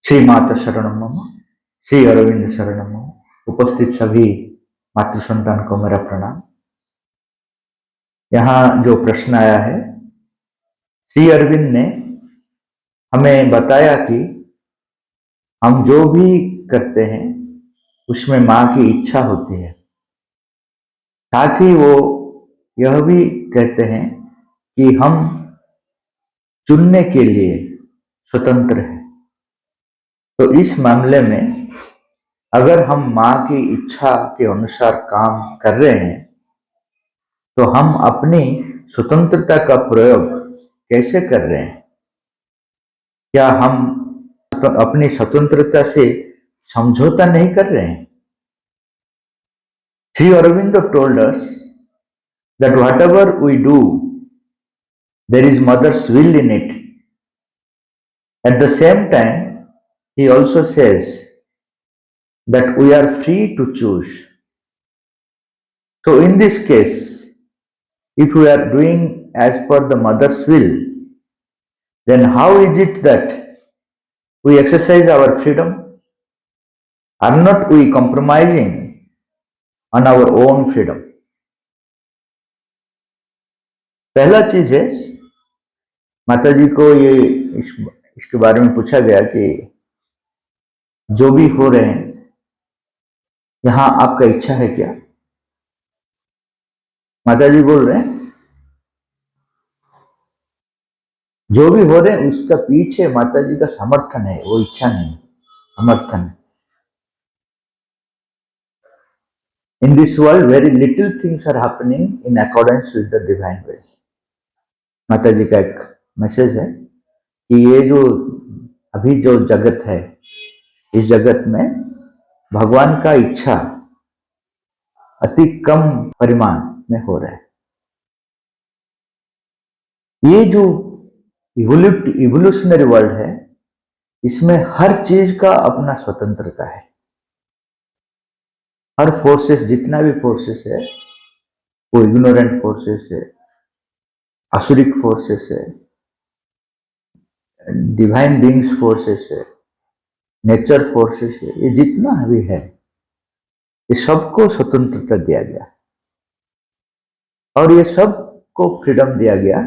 श्री माता शरणम मम, श्री अरविंद शरणम मम। उपस्थित सभी मातृ संतान को मेरा प्रणाम। यहाँ जो प्रश्न आया है, श्री अरविंद ने हमें बताया कि हम जो भी करते हैं उसमें माँ की इच्छा होती है। साथ ही वो यह भी कहते हैं कि हम चुनने के लिए स्वतंत्र हैं। तो इस मामले में अगर हम माँ की इच्छा के अनुसार काम कर रहे हैं तो हम अपनी स्वतंत्रता का प्रयोग कैसे कर रहे हैं? क्या हम अपनी स्वतंत्रता से समझौता नहीं कर रहे हैं? Shri Aurobindo told us that whatever we do, there is mother's will in it. At the same time, he also says that we are free to choose. So in this case, if we are doing as per the mother's will, then how is it that we exercise our freedom? Are not we compromising on our own freedom? पहला चीज है, माता जी को ये इसके बारे में पूछा गया कि जो भी हो रहे हैं यहाँ आपका इच्छा है क्या? माता जी बोल रहे हैं जो भी हो रहे हैं उसका पीछे माता जी का समर्थन है, वो इच्छा नहीं, समर्थन है। In this world, very little things are happening in accordance with the divine will. माता जी का एक मैसेज है कि ये जो अभी जो जगत है, इस जगत में भगवान का इच्छा अति कम परिमाण में हो रहा है। ये जो इवोल्यूशनरी वर्ल्ड है, इसमें हर चीज का अपना स्वतंत्रता है। हर फोर्सेस, जितना भी फोर्सेस है, वो इग्नोरेंट फोर्सेस है, आसुरिक फोर्सेस है, डिवाइन बीइंग्स फोर्सेस है, नेचर फोर्सेस है, ये जितना भी है ये सबको स्वतंत्रता दिया गया और ये सबको फ्रीडम दिया गया।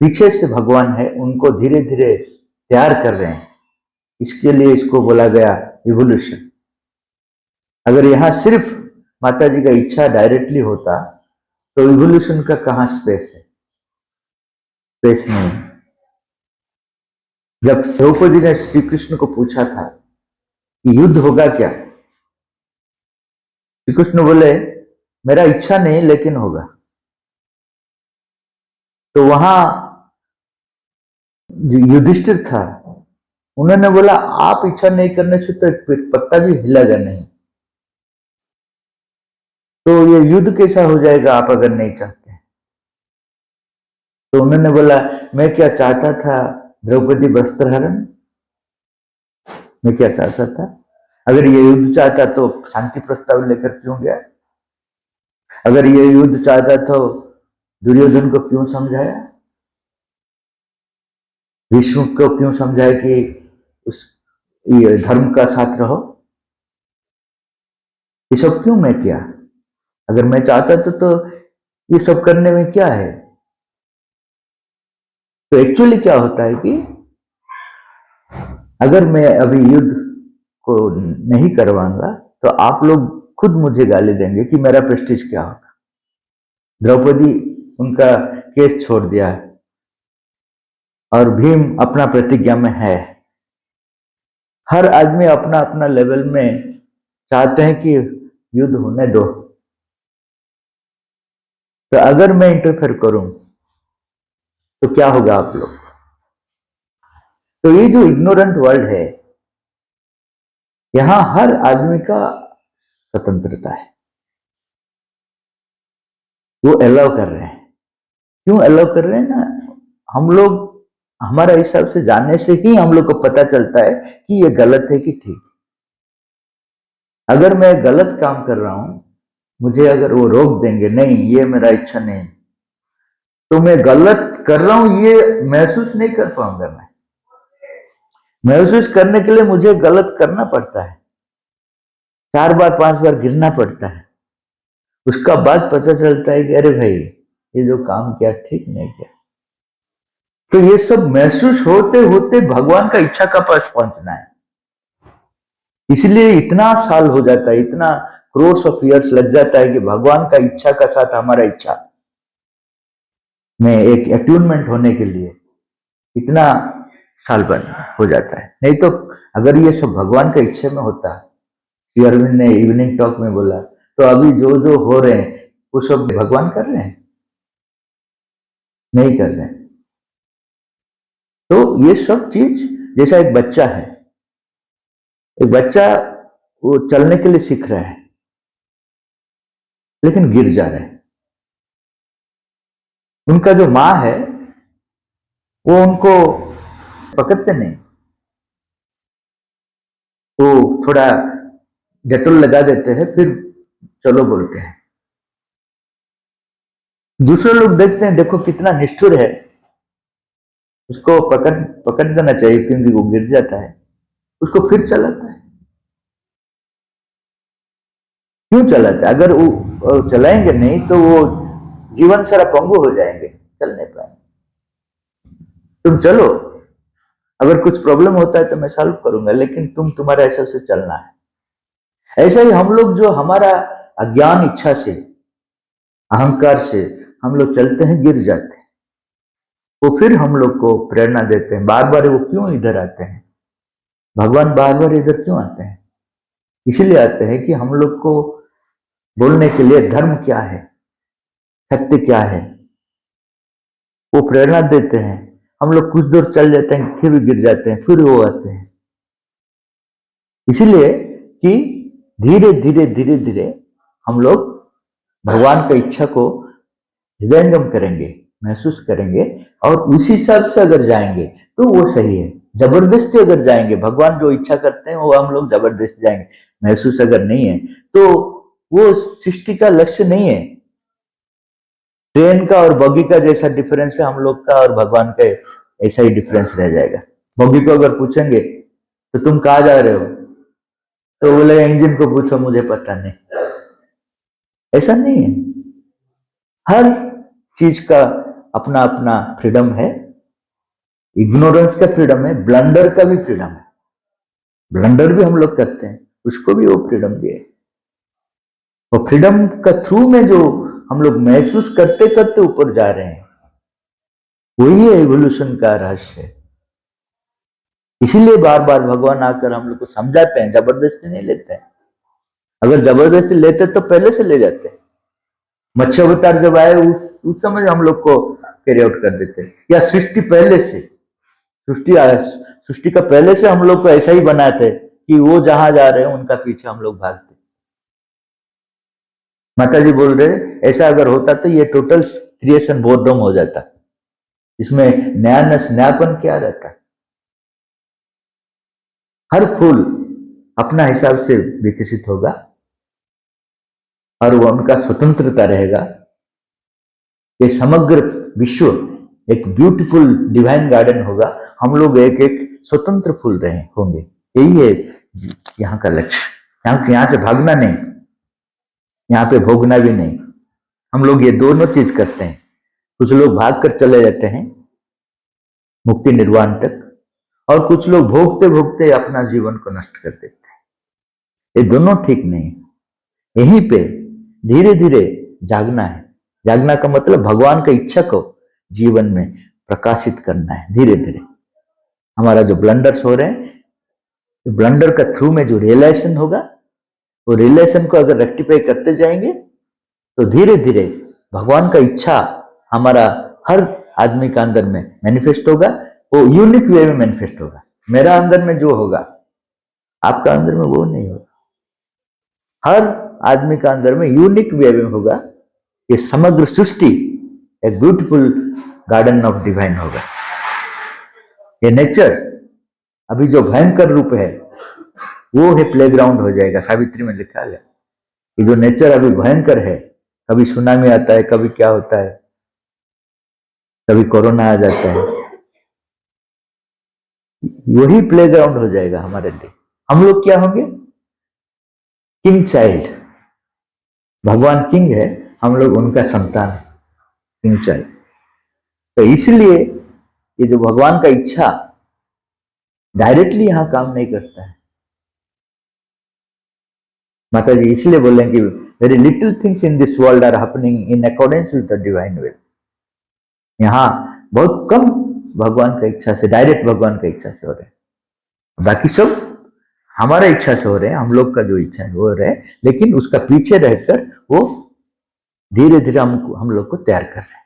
पीछे से भगवान है, उनको धीरे धीरे तैयार कर रहे हैं। इसके लिए इसको बोला गया इवोल्यूशन। अगर यहां सिर्फ माता जी का इच्छा डायरेक्टली होता तो इवोल्यूशन का कहां स्पेस है? स्पेस नहीं। जब द्रौपदी ने श्री कृष्ण को पूछा था कि युद्ध होगा क्या, श्री कृष्ण बोले मेरा इच्छा नहीं लेकिन होगा। तो वहां जो युधिष्ठिर था, उन्होंने बोला आप इच्छा नहीं करने से तो एक पत्ता भी हिलेगा नहीं, तो ये युद्ध कैसा हो जाएगा आप अगर नहीं चाहते? तो उन्होंने बोला मैं क्या चाहता था, द्रौपदी वस्त्रहरण? मैं क्या चाहता था? अगर ये युद्ध चाहता तो शांति प्रस्ताव लेकर क्यों गया? अगर ये युद्ध चाहता तो दुर्योधन को क्यों समझाया? विष्णु को क्यों समझाया कि उस ये धर्म का साथ रहो? ये सब क्यों मैं किया? अगर मैं चाहता था तो ये सब करने में क्या है? तो एक्चुअली क्या होता है कि अगर मैं अभी युद्ध को नहीं करवाऊंगा तो आप लोग खुद मुझे गाली देंगे कि मेरा प्रेस्टीज क्या होगा। द्रौपदी उनका केस छोड़ दिया और भीम अपना प्रतिज्ञा में है। हर आदमी अपना अपना लेवल में चाहते हैं कि युद्ध होने दो। तो अगर मैं इंटरफेयर करूं तो क्या होगा आप लोग? तो ये जो इग्नोरेंट वर्ल्ड है, यहां हर आदमी का स्वतंत्रता है, वो अलाउ कर रहे हैं। क्यों अलाउ कर रहे हैं ना? हम लोग हमारा हिसाब से जानने से ही हम लोग को पता चलता है कि ये गलत है कि ठीक। अगर मैं गलत काम कर रहा हूं, मुझे अगर वो रोक देंगे नहीं ये मेरा इच्छा नहीं, तो मैं गलत कर रहा हूं ये महसूस नहीं कर पाऊंगा। महसूस करने के लिए मुझे गलत करना पड़ता है, 4 बार 5 बार गिरना पड़ता है, उसका बाद पता चलता है कि अरे भाई ये जो काम किया ठीक नहीं किया। तो ये सब महसूस होते होते भगवान का इच्छा का पास पहुंचना है। इसलिए इतना साल हो जाता है, इतना क्रोर्स ऑफ ईयर्स लग जाता है कि भगवान का इच्छा का साथ हमारा इच्छा में एक अट्यूनमेंट होने के लिए इतना साल बन हो जाता है। नहीं तो अगर ये सब भगवान का इच्छा में होता, श्री अरविंद ने इवनिंग टॉक में बोला, तो अभी जो जो हो रहे हैं वो सब भगवान कर रहे हैं? नहीं कर रहे हैं। तो ये सब चीज, जैसा एक बच्चा है, एक बच्चा वो चलने के लिए सीख रहा है लेकिन गिर जा रहा है। उनका जो माँ है वो उनको पकड़ते नहीं, वो थोड़ा डेटोल लगा देते हैं, फिर चलो बोलते हैं। दूसरे लोग देखते हैं, देखो कितना निष्ठुर है, उसको पकड़ पकड़ देना चाहिए क्योंकि वो गिर जाता है, उसको फिर चलाता है। क्यों चलाता है? अगर वो चलाएंगे नहीं तो वो जीवन सारा पंगु हो जाएंगे, चल नहीं पाएंगे। तुम चलो, अगर कुछ प्रॉब्लम होता है तो मैं सॉल्व करूंगा, लेकिन तुम्हारे हिसाब से चलना है। ऐसा ही हम लोग जो हमारा अज्ञान इच्छा से, अहंकार से हम लोग चलते हैं, गिर जाते हैं, वो फिर हम लोग को प्रेरणा देते हैं। बार बार वो क्यों इधर आते हैं? भगवान बार बार इधर क्यों आते हैं? इसलिए आते हैं कि हम लोग को बोलने के लिए धर्म क्या है, सत्य क्या है, वो प्रेरणा देते हैं। हम लोग कुछ दूर चल जाते हैं, फिर गिर जाते हैं, फिर वो आते हैं। इसलिए कि धीरे धीरे धीरे धीरे हम लोग भगवान की इच्छा को हृदयंगम करेंगे, महसूस करेंगे, और उसी हिसाब से अगर जाएंगे तो वो सही है। जबरदस्ती अगर जाएंगे, भगवान जो इच्छा करते हैं वो हम लोग जबरदस्ती जाएंगे, महसूस अगर नहीं है तो वो सृष्टि का लक्ष्य नहीं है। ट्रेन का और बगी का जैसा डिफरेंस है हम लोग का और भगवान का, ऐसा ही डिफरेंस रह जाएगा। बगी को अगर पूछेंगे तो तुम कहाँ जा रहे हो, तो बोले इंजन को पूछो, मुझे पता नहीं। ऐसा नहीं है, हर चीज का अपना अपना फ्रीडम है। इग्नोरेंस का फ्रीडम है, ब्लंडर का भी फ्रीडम है। ब्लंडर भी हम लोग करते हैं, उसको भी वो फ्रीडम दिए। और फ्रीडम का थ्रू में जो हम लोग महसूस करते करते ऊपर जा रहे हैं, वही है एवोल्यूशन का रहस्य। इसीलिए बार बार भगवान आकर हम लोग को समझाते हैं, जबरदस्ती नहीं लेते हैं। अगर जबरदस्ती लेते तो पहले से ले जाते हैं। मत्स्य अवतार जब आए उस समय हम लोग को कैरी आउट कर देते, या सृष्टि पहले से, सृष्टि का पहले से हम लोग को ऐसा ही बनाते कि वो जहां जा रहे हैं उनका पीछे हम लोग भागते। माता जी बोल रहे ऐसा अगर होता तो ये टोटल क्रिएशन बोर्डम हो जाता, इसमें नयापन क्या रहता। हर फूल अपना हिसाब से विकसित होगा और वो उनका स्वतंत्रता रहेगा। ये समग्र विश्व एक ब्यूटीफुल डिवाइन गार्डन होगा, हम लोग एक एक स्वतंत्र फूल रहे होंगे। यही है यहाँ का लक्ष्य। यहाँ से भागना नहीं, यहाँ पे भोगना भी नहीं। हम लोग ये दोनों चीज करते हैं। कुछ लोग भाग कर चले जाते हैं मुक्ति निर्वाण तक, और कुछ लोग भोगते भोगते अपना जीवन को नष्ट कर देते हैं। ये दोनों ठीक नहीं। यहीं पे धीरे धीरे जागना है। जागना का मतलब भगवान की इच्छा को जीवन में प्रकाशित करना है। धीरे धीरे हमारा जो ब्लंडर्स हो रहे हैं, ब्लंडर का थ्रू में जो रियलाइजेशन होगा, वो रियलाइजेशन को अगर रेक्टिफाई करते जाएंगे तो धीरे धीरे भगवान का इच्छा हमारा हर आदमी का अंदर में मैनिफेस्ट होगा। वो यूनिक वे में मैनिफेस्ट होगा। मेरा अंदर में जो होगा आपका अंदर में वो नहीं होगा। हर आदमी का अंदर में यूनिक वे में होगा। ये समग्र सृष्टि एक ब्यूटीफुल गार्डन ऑफ डिवाइन होगा। ये नेचर अभी जो भयंकर रूप है वो है प्लेग्राउंड हो जाएगा। सावित्री में लिखा है कि जो नेचर अभी भयंकर है, कभी सुनामी आता है, कभी क्या होता है, कभी कोरोना आ जाता है, वही प्लेग्राउंड हो जाएगा हमारे लिए। हम लोग क्या होंगे? King child. भगवान किंग है, हम लोग उनका संतान है, किंग चाइल्ड। तो इसलिए ये जो भगवान का इच्छा डायरेक्टली यहां काम नहीं करता है। माता जी इसलिए बोले कि very little things in this world are happening in accordance with the divine will. यहाँ बहुत कम भगवान का इच्छा से, डायरेक्ट भगवान का इच्छा से हो रहे हैं, बाकी सब हमारा इच्छा से हो रहे हैं। हम लोग का जो इच्छा है वो हो रहे हैं, लेकिन उसका पीछे रहकर वो धीरे धीरे हम लोग को तैयार कर रहे हैं।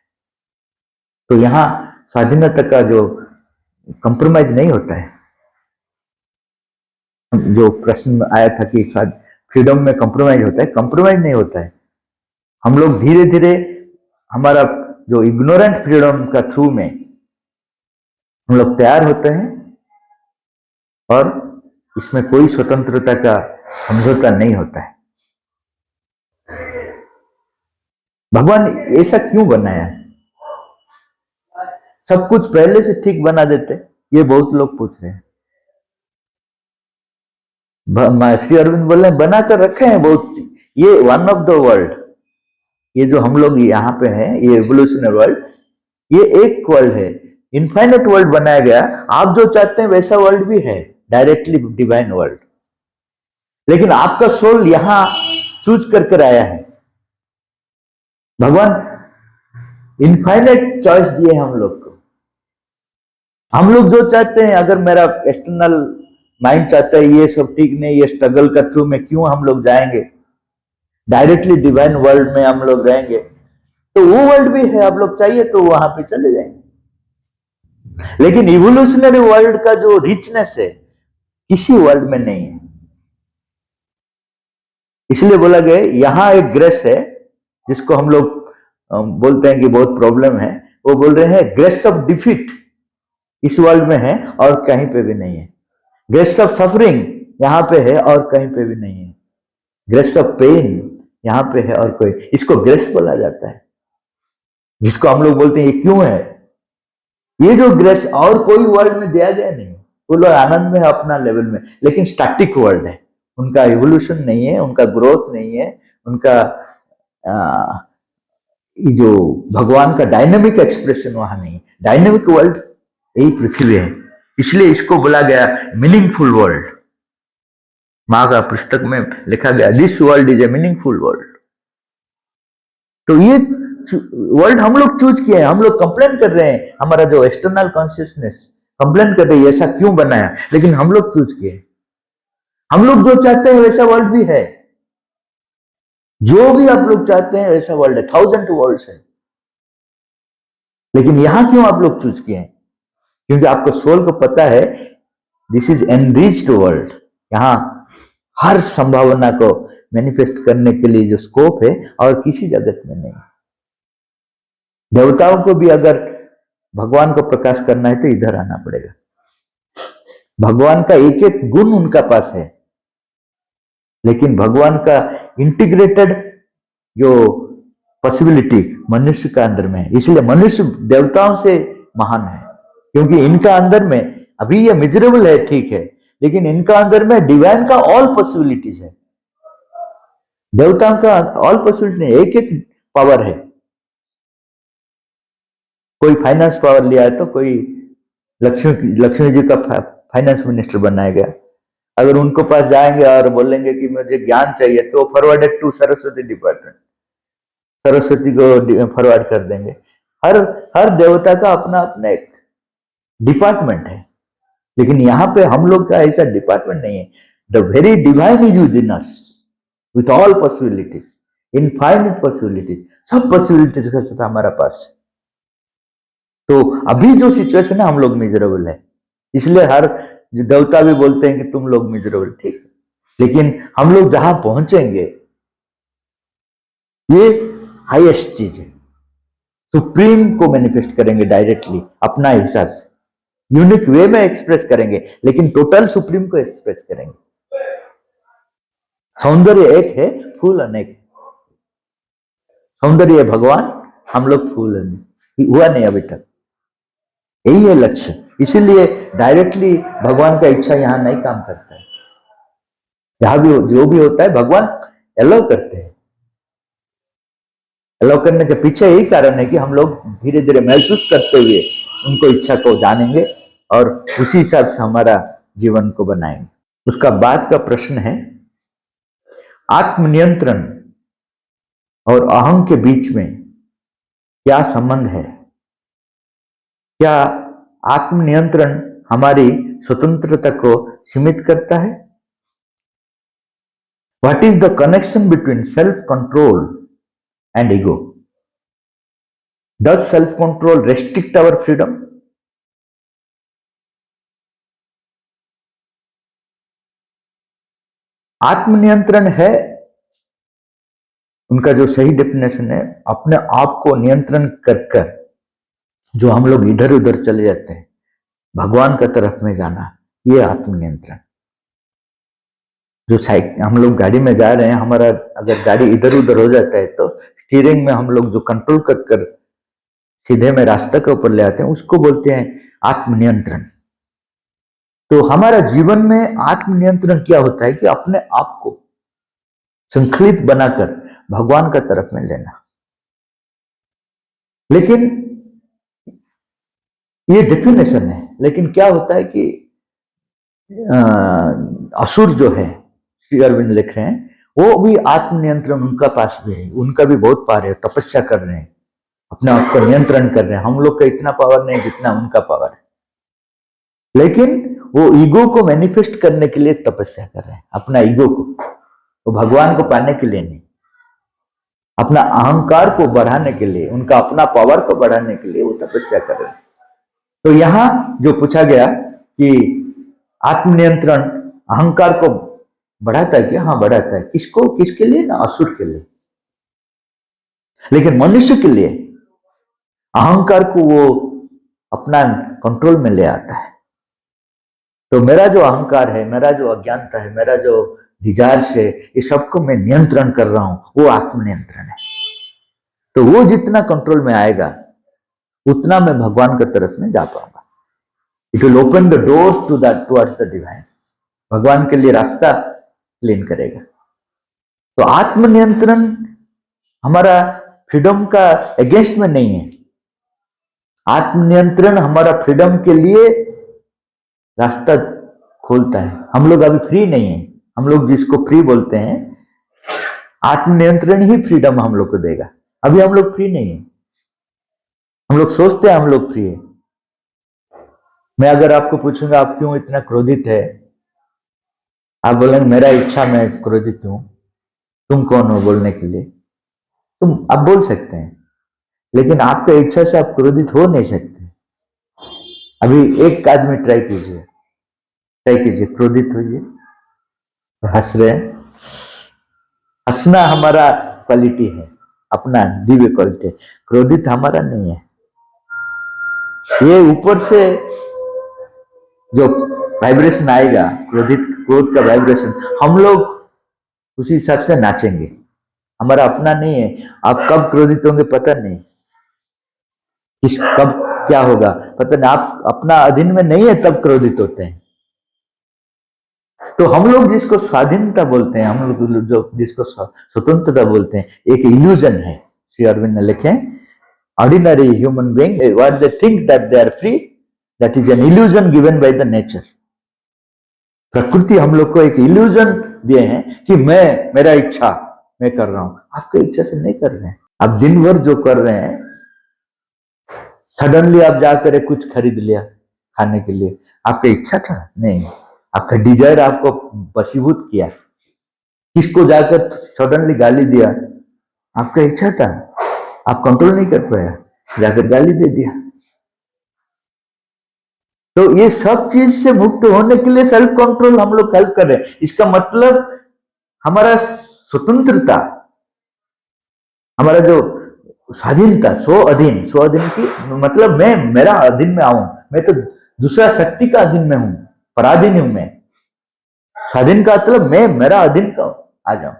तो यहाँ स्वाधीनता का जो कंप्रोमाइज नहीं होता है, जो प्रश्न आया था कि फ्रीडम में कंप्रोमाइज होता है, कंप्रोमाइज नहीं होता है। हम लोग धीरे धीरे हमारा जो इग्नोरेंट फ्रीडम का थ्रू में हम लोग तैयार होते हैं, और इसमें कोई स्वतंत्रता का समझौता नहीं होता है। भगवान ऐसा क्यों बनाया? सब कुछ पहले से ठीक बना देते, ये बहुत लोग पूछ रहे हैं। श्री अरविंद बोल रहे हैं बना कर रखे हैं बहुत। ये वन ऑफ द वर्ल्ड, ये जो हम लोग यहाँ पे हैं, ये एवोल्यूशनरी वर्ल्ड, ये एक वर्ल्ड है, इनफाइनेट वर्ल्ड बनाया गया। आप जो चाहते हैं वैसा वर्ल्ड भी है, डायरेक्टली डिवाइन वर्ल्ड। लेकिन आपका सोल यहां चूज कर आया है। भगवान इनफाइनेट चॉइस दिए हम लोग को। हम लोग जो चाहते हैं, अगर मेरा एक्सटर्नल माइंड चाहता है ये सब ठीक नहीं, ये स्ट्रगल का थ्रू में क्यों हम लोग जाएंगे, डायरेक्टली डिवाइन वर्ल्ड में हम लोग रहेंगे, तो वो वर्ल्ड भी है। आप लोग चाहिए तो वहां पे चले जाएंगे। लेकिन इवोल्यूशनरी वर्ल्ड का जो रिचनेस है किसी वर्ल्ड में नहीं है। इसलिए बोला गया यहां एक ग्रेस है जिसको हम लोग बोलते हैं कि बहुत प्रॉब्लम है। वो बोल रहे हैं ग्रेस ऑफ डिफीट इस वर्ल्ड में है और कहीं पे भी नहीं है। ग्रेस ऑफ सफरिंग यहां पे है और कहीं पे भी नहीं है। ग्रेस ऑफ पेन यहां पे है और कोई, इसको ग्रेस बोला जाता है, जिसको हम लोग बोलते हैं ये क्यों है। ये जो ग्रेस और कोई वर्ल्ड में दिया गया नहीं। वो लोग आनंद में है अपना लेवल में, लेकिन स्टैटिक वर्ल्ड है, उनका इवोल्यूशन नहीं है, उनका ग्रोथ नहीं है, उनका जो भगवान का डायनेमिक एक्सप्रेशन वहां नहीं। डायनेमिक वर्ल्ड यही पृथ्वी है, इसलिए इसको बोला गया मीनिंगफुल वर्ल्ड। मां का पुस्तक में लिखा गया this world is a meaningful world. तो ये वर्ल्ड हम लोग चूज किए हैं। हम लोग कंप्लेन कर रहे हैं, हमारा जो एक्सटर्नल कॉन्शियसनेस कंप्लेन कर रही है ऐसा क्यों बनाया, लेकिन हम लोग चूज किए। हम लोग जो चाहते हैं वैसा वर्ल्ड भी है, जो भी आप लोग चाहते हैं वैसा वर्ल्ड है, 1000 वर्ल्ड्स है। लेकिन यहां क्यों आप लोग चूज किए हैं? क्योंकि आपको सोल को पता है दिस इज एनरिच्ड वर्ल्ड। यहां हर संभावना को मैनिफेस्ट करने के लिए जो स्कोप है और किसी जगत में नहीं। देवताओं को भी अगर भगवान को प्रकाश करना है तो इधर आना पड़ेगा। भगवान का एक एक गुण उनका पास है, लेकिन भगवान का इंटीग्रेटेड जो पॉसिबिलिटी मनुष्य का अंदर में है। इसलिए मनुष्य देवताओं से महान है, क्योंकि इनका अंदर में अभी ये मिजरेबल है, ठीक है, लेकिन इनका अंदर में डिवाइन का ऑल पॉसिबिलिटीज है। देवताओं का ऑल पॉसिबिलिटी नहीं, एक एक पावर है। कोई फाइनेंस पावर लिया है तो कोई लक्ष्मी जी का फाइनेंस मिनिस्टर बनाया गया। अगर उनको पास जाएंगे और बोलेंगे कि मुझे ज्ञान चाहिए तो forwarded to Saraswati department, Saraswati को फॉरवर्ड कर देंगे। हर देवता का अपना अपना एक डिपार्टमेंट है, लेकिन यहां पे हम लोग का ऐसा डिपार्टमेंट नहीं है। The very divine is with in us with all possibilities, infinite possibilities, सब पॉसिबिलिटीज का साथ हमारा पास है। तो अभी जो सिचुएशन है हम लोग मिजरेबल है, इसलिए हर देवता भी बोलते हैं कि तुम लोग मिजरेबल, ठीक है, लेकिन हम लोग जहां पहुंचेंगे ये हाईएस्ट चीज है। सुप्रीम को मैनिफेस्ट करेंगे डायरेक्टली अपना हिसाब से, यूनिक वे में एक्सप्रेस करेंगे, लेकिन टोटल सुप्रीम को एक्सप्रेस करेंगे। सौंदर्य एक है, फूल अनेक। सौंदर्य भगवान, हम लोग फूल हुआ नहीं अभी तक। यही है लक्ष्य। इसीलिए डायरेक्टली भगवान का इच्छा यहाँ नहीं काम करता है। जहां भी जो भी होता है भगवान अलाउ करते हैं। अलाउ करने के पीछे यही कारण है कि हम लोग धीरे धीरे महसूस करते हुए उनको इच्छा को जानेंगे और उसी हिसाब से हमारा जीवन को बनाएंगे। उसका बाद का प्रश्न है, आत्मनियंत्रण और अहं के बीच में क्या संबंध है? क्या आत्मनियंत्रण हमारी स्वतंत्रता को सीमित करता है? What is the connection between self-control and ego? Does self-control restrict our freedom? आत्मनियंत्रण है, उनका जो सही डेफिनेशन है, अपने आप को नियंत्रण कर जो हम लोग इधर उधर चले जाते हैं, भगवान का तरफ में जाना, ये आत्मनियंत्रण। जो साइकिल हम लोग गाड़ी में जा रहे हैं, हमारा अगर गाड़ी इधर उधर हो जाता है तो स्टीयरिंग में हम लोग जो कंट्रोल कर सीधे में रास्ते के ऊपर ले आते हैं, उसको बोलते हैं आत्मनियंत्रण। तो हमारा जीवन में आत्मनियंत्रण क्या होता है कि अपने आप को संतुलित बनाकर भगवान का तरफ में लेना। लेकिन ये डेफिनेशन है, लेकिन क्या होता है कि असुर जो है, श्री अरविंद लिख रहे हैं, वो भी आत्मनियंत्रण उनका पास भी है, उनका भी बहुत पावर है, तपस्या कर रहे हैं, अपने आप को नियंत्रण कर रहे हैं। हम लोग का इतना पावर नहीं जितना उनका पावर है, लेकिन वो ईगो को मैनिफेस्ट करने के लिए तपस्या कर रहे हैं, अपना ईगो को, वो भगवान को पाने के लिए नहीं, अपना अहंकार को बढ़ाने के लिए, उनका अपना पावर को बढ़ाने के लिए वो तपस्या कर रहे हैं। तो यहां जो पूछा गया कि आत्मनियंत्रण अहंकार को बढ़ाता है क्या? हाँ, बढ़ाता है। किसको? किसके लिए? ना, असुर के लिए। लेकिन मनुष्य के लिए अहंकार को वो अपना कंट्रोल में ले आता है। तो मेरा जो अहंकार है, मेरा जो अज्ञानता है, मेरा जो डिजायर है, ये सबको मैं नियंत्रण कर रहा हूं, वो आत्मनियंत्रण है। तो वो जितना कंट्रोल में आएगा उतना मैं भगवान की तरफ में जा पाऊंगा। It will open the door to that towards the divine. भगवान के लिए रास्ता क्लीन करेगा। तो आत्मनियंत्रण हमारा फ्रीडम का अगेंस्ट में नहीं है। आत्मनियंत्रण हमारा फ्रीडम के लिए रास्ता खोलता है। हम लोग अभी फ्री नहीं है। हम लोग जिसको फ्री बोलते हैं, आत्मनियंत्रण ही फ्रीडम हम लोग को देगा। अभी हम लोग फ्री नहीं है। हम लोग सोचते हैं हम लोग फ्री है। मैं अगर आपको पूछूंगा आप क्यों इतना क्रोधित है, आप बोलेंगे मेरा इच्छा मैं क्रोधित हूं। तुम कौन हो बोलने के लिए? तुम आप बोल सकते हैं, लेकिन आपका इच्छा से आप क्रोधित हो नहीं सकते। अभी एक आदमी ट्राई कीजिए, क्रोधित होइए। हंस रहे हैं। हंसना हमारा क्वालिटी है, अपना दिव्य क्वालिटी। क्रोधित हमारा नहीं है। ये ऊपर से जो वाइब्रेशन आएगा, क्रोध का वाइब्रेशन, हम लोग उसी हिसाब से नाचेंगे। हमारा अपना नहीं है। आप कब क्रोधित होंगे पता नहीं, कब क्या होगा पता नहीं। आप अपना अधीन में नहीं है तब क्रोधित होते हैं। तो हम लोग जिसको स्वाधीनता बोलते हैं, हम लोग जो जिसको स्वतंत्रता बोलते हैं, एक इल्यूजन है। श्री अरविंद ने लिखे, ordinary human being what they think that they are free, that is an illusion given by the nature. प्रकृति हम लोग को एक इल्यूजन दिए हैं कि मेरा इच्छा मैं कर रहा हूं। आपके इच्छा से नहीं कर रहे हैं। आप दिन भर जो कर रहे हैं, सडनली आप जाकर कुछ खरीद लिया खाने के लिए, आपका इच्छा था नहीं, आपका डिजायर आपको वशीभूत किया। किसको जाकर सडनली गाली दिया, आपका इच्छा था, आप कंट्रोल नहीं कर पाया, जाकर गाली दे दिया। तो ये सब चीज से मुक्त होने के लिए सेल्फ कंट्रोल हम लोग हेल्प कर रहे हैं। इसका मतलब हमारा स्वतंत्रता, हमारा जो स्वाधीनता, स्व अधीन की मतलब मैं मेरा अधीन में आऊं। मैं तो दूसरा शक्ति का अधीन में हूं, पराधीन हूं मैं। स्वाधीन का मतलब मैं मेरा अधीन का आ जाऊं।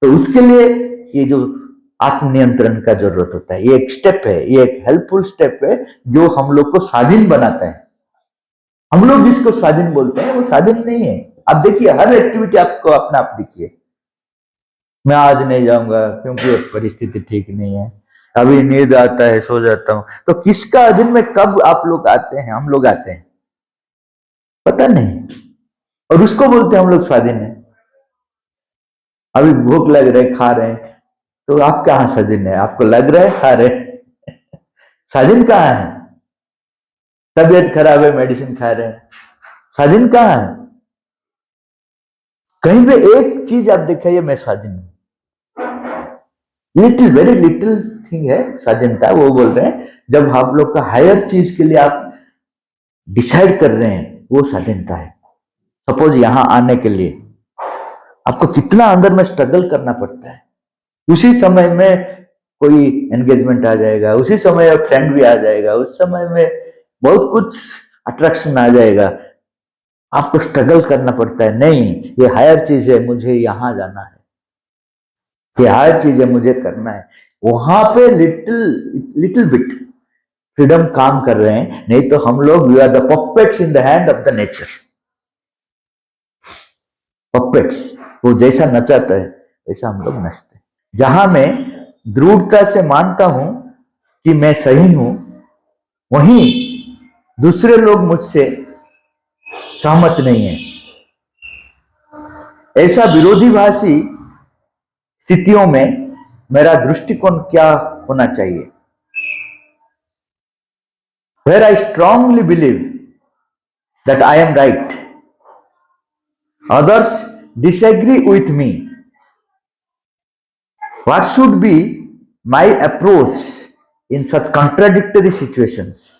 तो उसके लिए ये जो आत्मनियंत्रण का जरूरत होता है, ये एक स्टेप है, ये एक हेल्पफुल स्टेप है जो हम लोग को स्वाधीन बनाता है। हम लोग जिसको स्वाधीन बोलते हैं वो स्वाधीन नहीं है। आप देखिए हर एक्टिविटी आपको अपना आप दिखिए, मैं आज नहीं जाऊंगा क्योंकि परिस्थिति ठीक नहीं है, अभी नींद आता है सो जाता हूं। तो किसका अधीन में कब आप लोग आते हैं, हम लोग आते हैं, पता नहीं, और उसको बोलते हैं हम लोग स्वाधीन है। अभी भूख लग रहा है, खा रहे हैं, तो आप कहाँ स्वाधीन है? आपको लग रहा है खा रहे हैं स्वाधीन कहाँ है? तबीयत खराब है, मेडिसिन खा रहे हैं, स्वाधीन कहाँ है? कहीं पे एक चीज आप दिखाइए मैं स्वाधीन हूं, लिटिल वेरी लिटिल थिंग है स्वाधीनता। वो बोल रहे हैं जब आप लोग का हायर चीज के लिए आप डिसाइड कर रहे हैं, वो स्वाधीनता है। सपोज यहां आने के लिए आपको कितना अंदर में स्ट्रगल करना पड़ता है, उसी समय में कोई एंगेजमेंट आ जाएगा, उसी समय फ्रेंड भी आ जाएगा, उस समय में बहुत कुछ अट्रैक्शन आ जाएगा, आपको स्ट्रगल करना पड़ता है। नहीं, ये हायर चीज है, मुझे यहां जाना है, ये हायर चीज है, मुझे करना है। वहां पे लिटिल लिटिल बिट फ्रीडम काम कर रहे हैं। नहीं तो हम लोग we are the puppets in the hand of the nature. Puppets, वो जैसा नचाता है वैसा हम लोग नचते हैं। जहां मैं दृढ़ता से मानता हूं कि मैं सही हूं, वहीं दूसरे लोग मुझसे सहमत नहीं है। ऐसा विरोधीभासी स्थितियों में मेरा दृष्टिकोण क्या होना चाहिए? Where I strongly believe that I am right, others disagree with me, what should be my approach in such contradictory situations?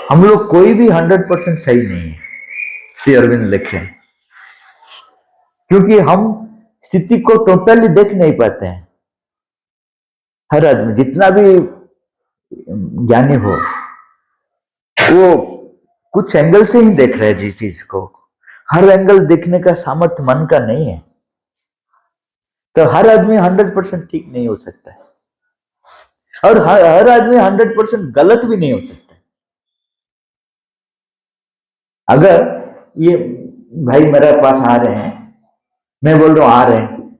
हम लोग कोई भी 100% सही नहीं है, श्री अरविंद लिखे, क्योंकि हम स्थिति को टोटली देख नहीं पाते हैं। हर आदमी जितना भी ज्ञानी हो, वो कुछ एंगल से ही देख रहे हैं जिस चीज को। हर एंगल देखने का सामर्थ्य मन का नहीं है, तो हर आदमी 100% ठीक नहीं हो सकता है, और हर आदमी 100% गलत भी नहीं हो सकता। अगर ये भाई मेरे पास आ रहे हैं, मैं बोल रहा हूं आ रहे हैं,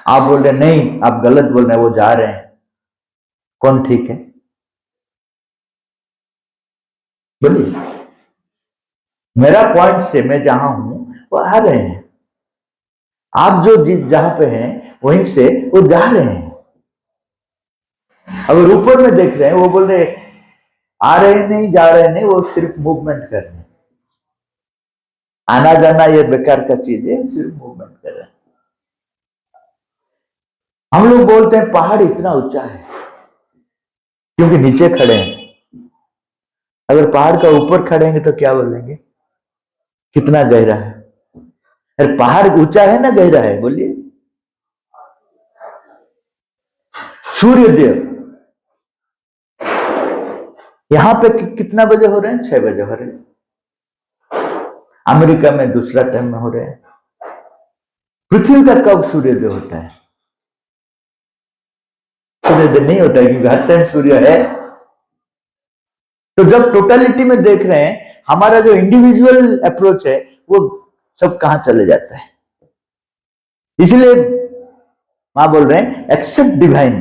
आप बोल रहे नहीं आप गलत बोल रहे हैं, वो जा रहे हैं, कौन ठीक है? बोलिए। मेरा पॉइंट से मैं जहां हूं वो आ रहे हैं, आप जो जहां पे हैं वहीं से वो जा रहे हैं। अगर ऊपर में देख रहे हैं, वो बोल रहे आ रहे नहीं जा रहे नहीं, वो सिर्फ मूवमेंट कर रहे हैं। आना जाना ये बेकार का चीज है, सिर्फ मूवमेंट कर रहे हैं। हम लोग बोलते हैं पहाड़ इतना ऊंचा है क्योंकि नीचे खड़े हैं। अगर पहाड़ का ऊपर खड़ेंगे तो क्या बोलेंगे, कितना गहरा है? अरे पहाड़ ऊंचा है ना गहरा है? बोलिए। सूर्योदय यहां पे कितना बजे हो रहे हैं? 6 बजे हो रहे हैं। अमेरिका में दूसरा टाइम में हो रहे हैं। पृथ्वी का कब सूर्योदय होता है? सूर्योदय नहीं होता है क्योंकि हर टाइम सूर्य है। तो जब टोटलिटी में देख रहे हैं, हमारा जो इंडिविजुअल अप्रोच है वो सब कहां चले जाता है। इसलिए मां बोल रहे हैं except divine,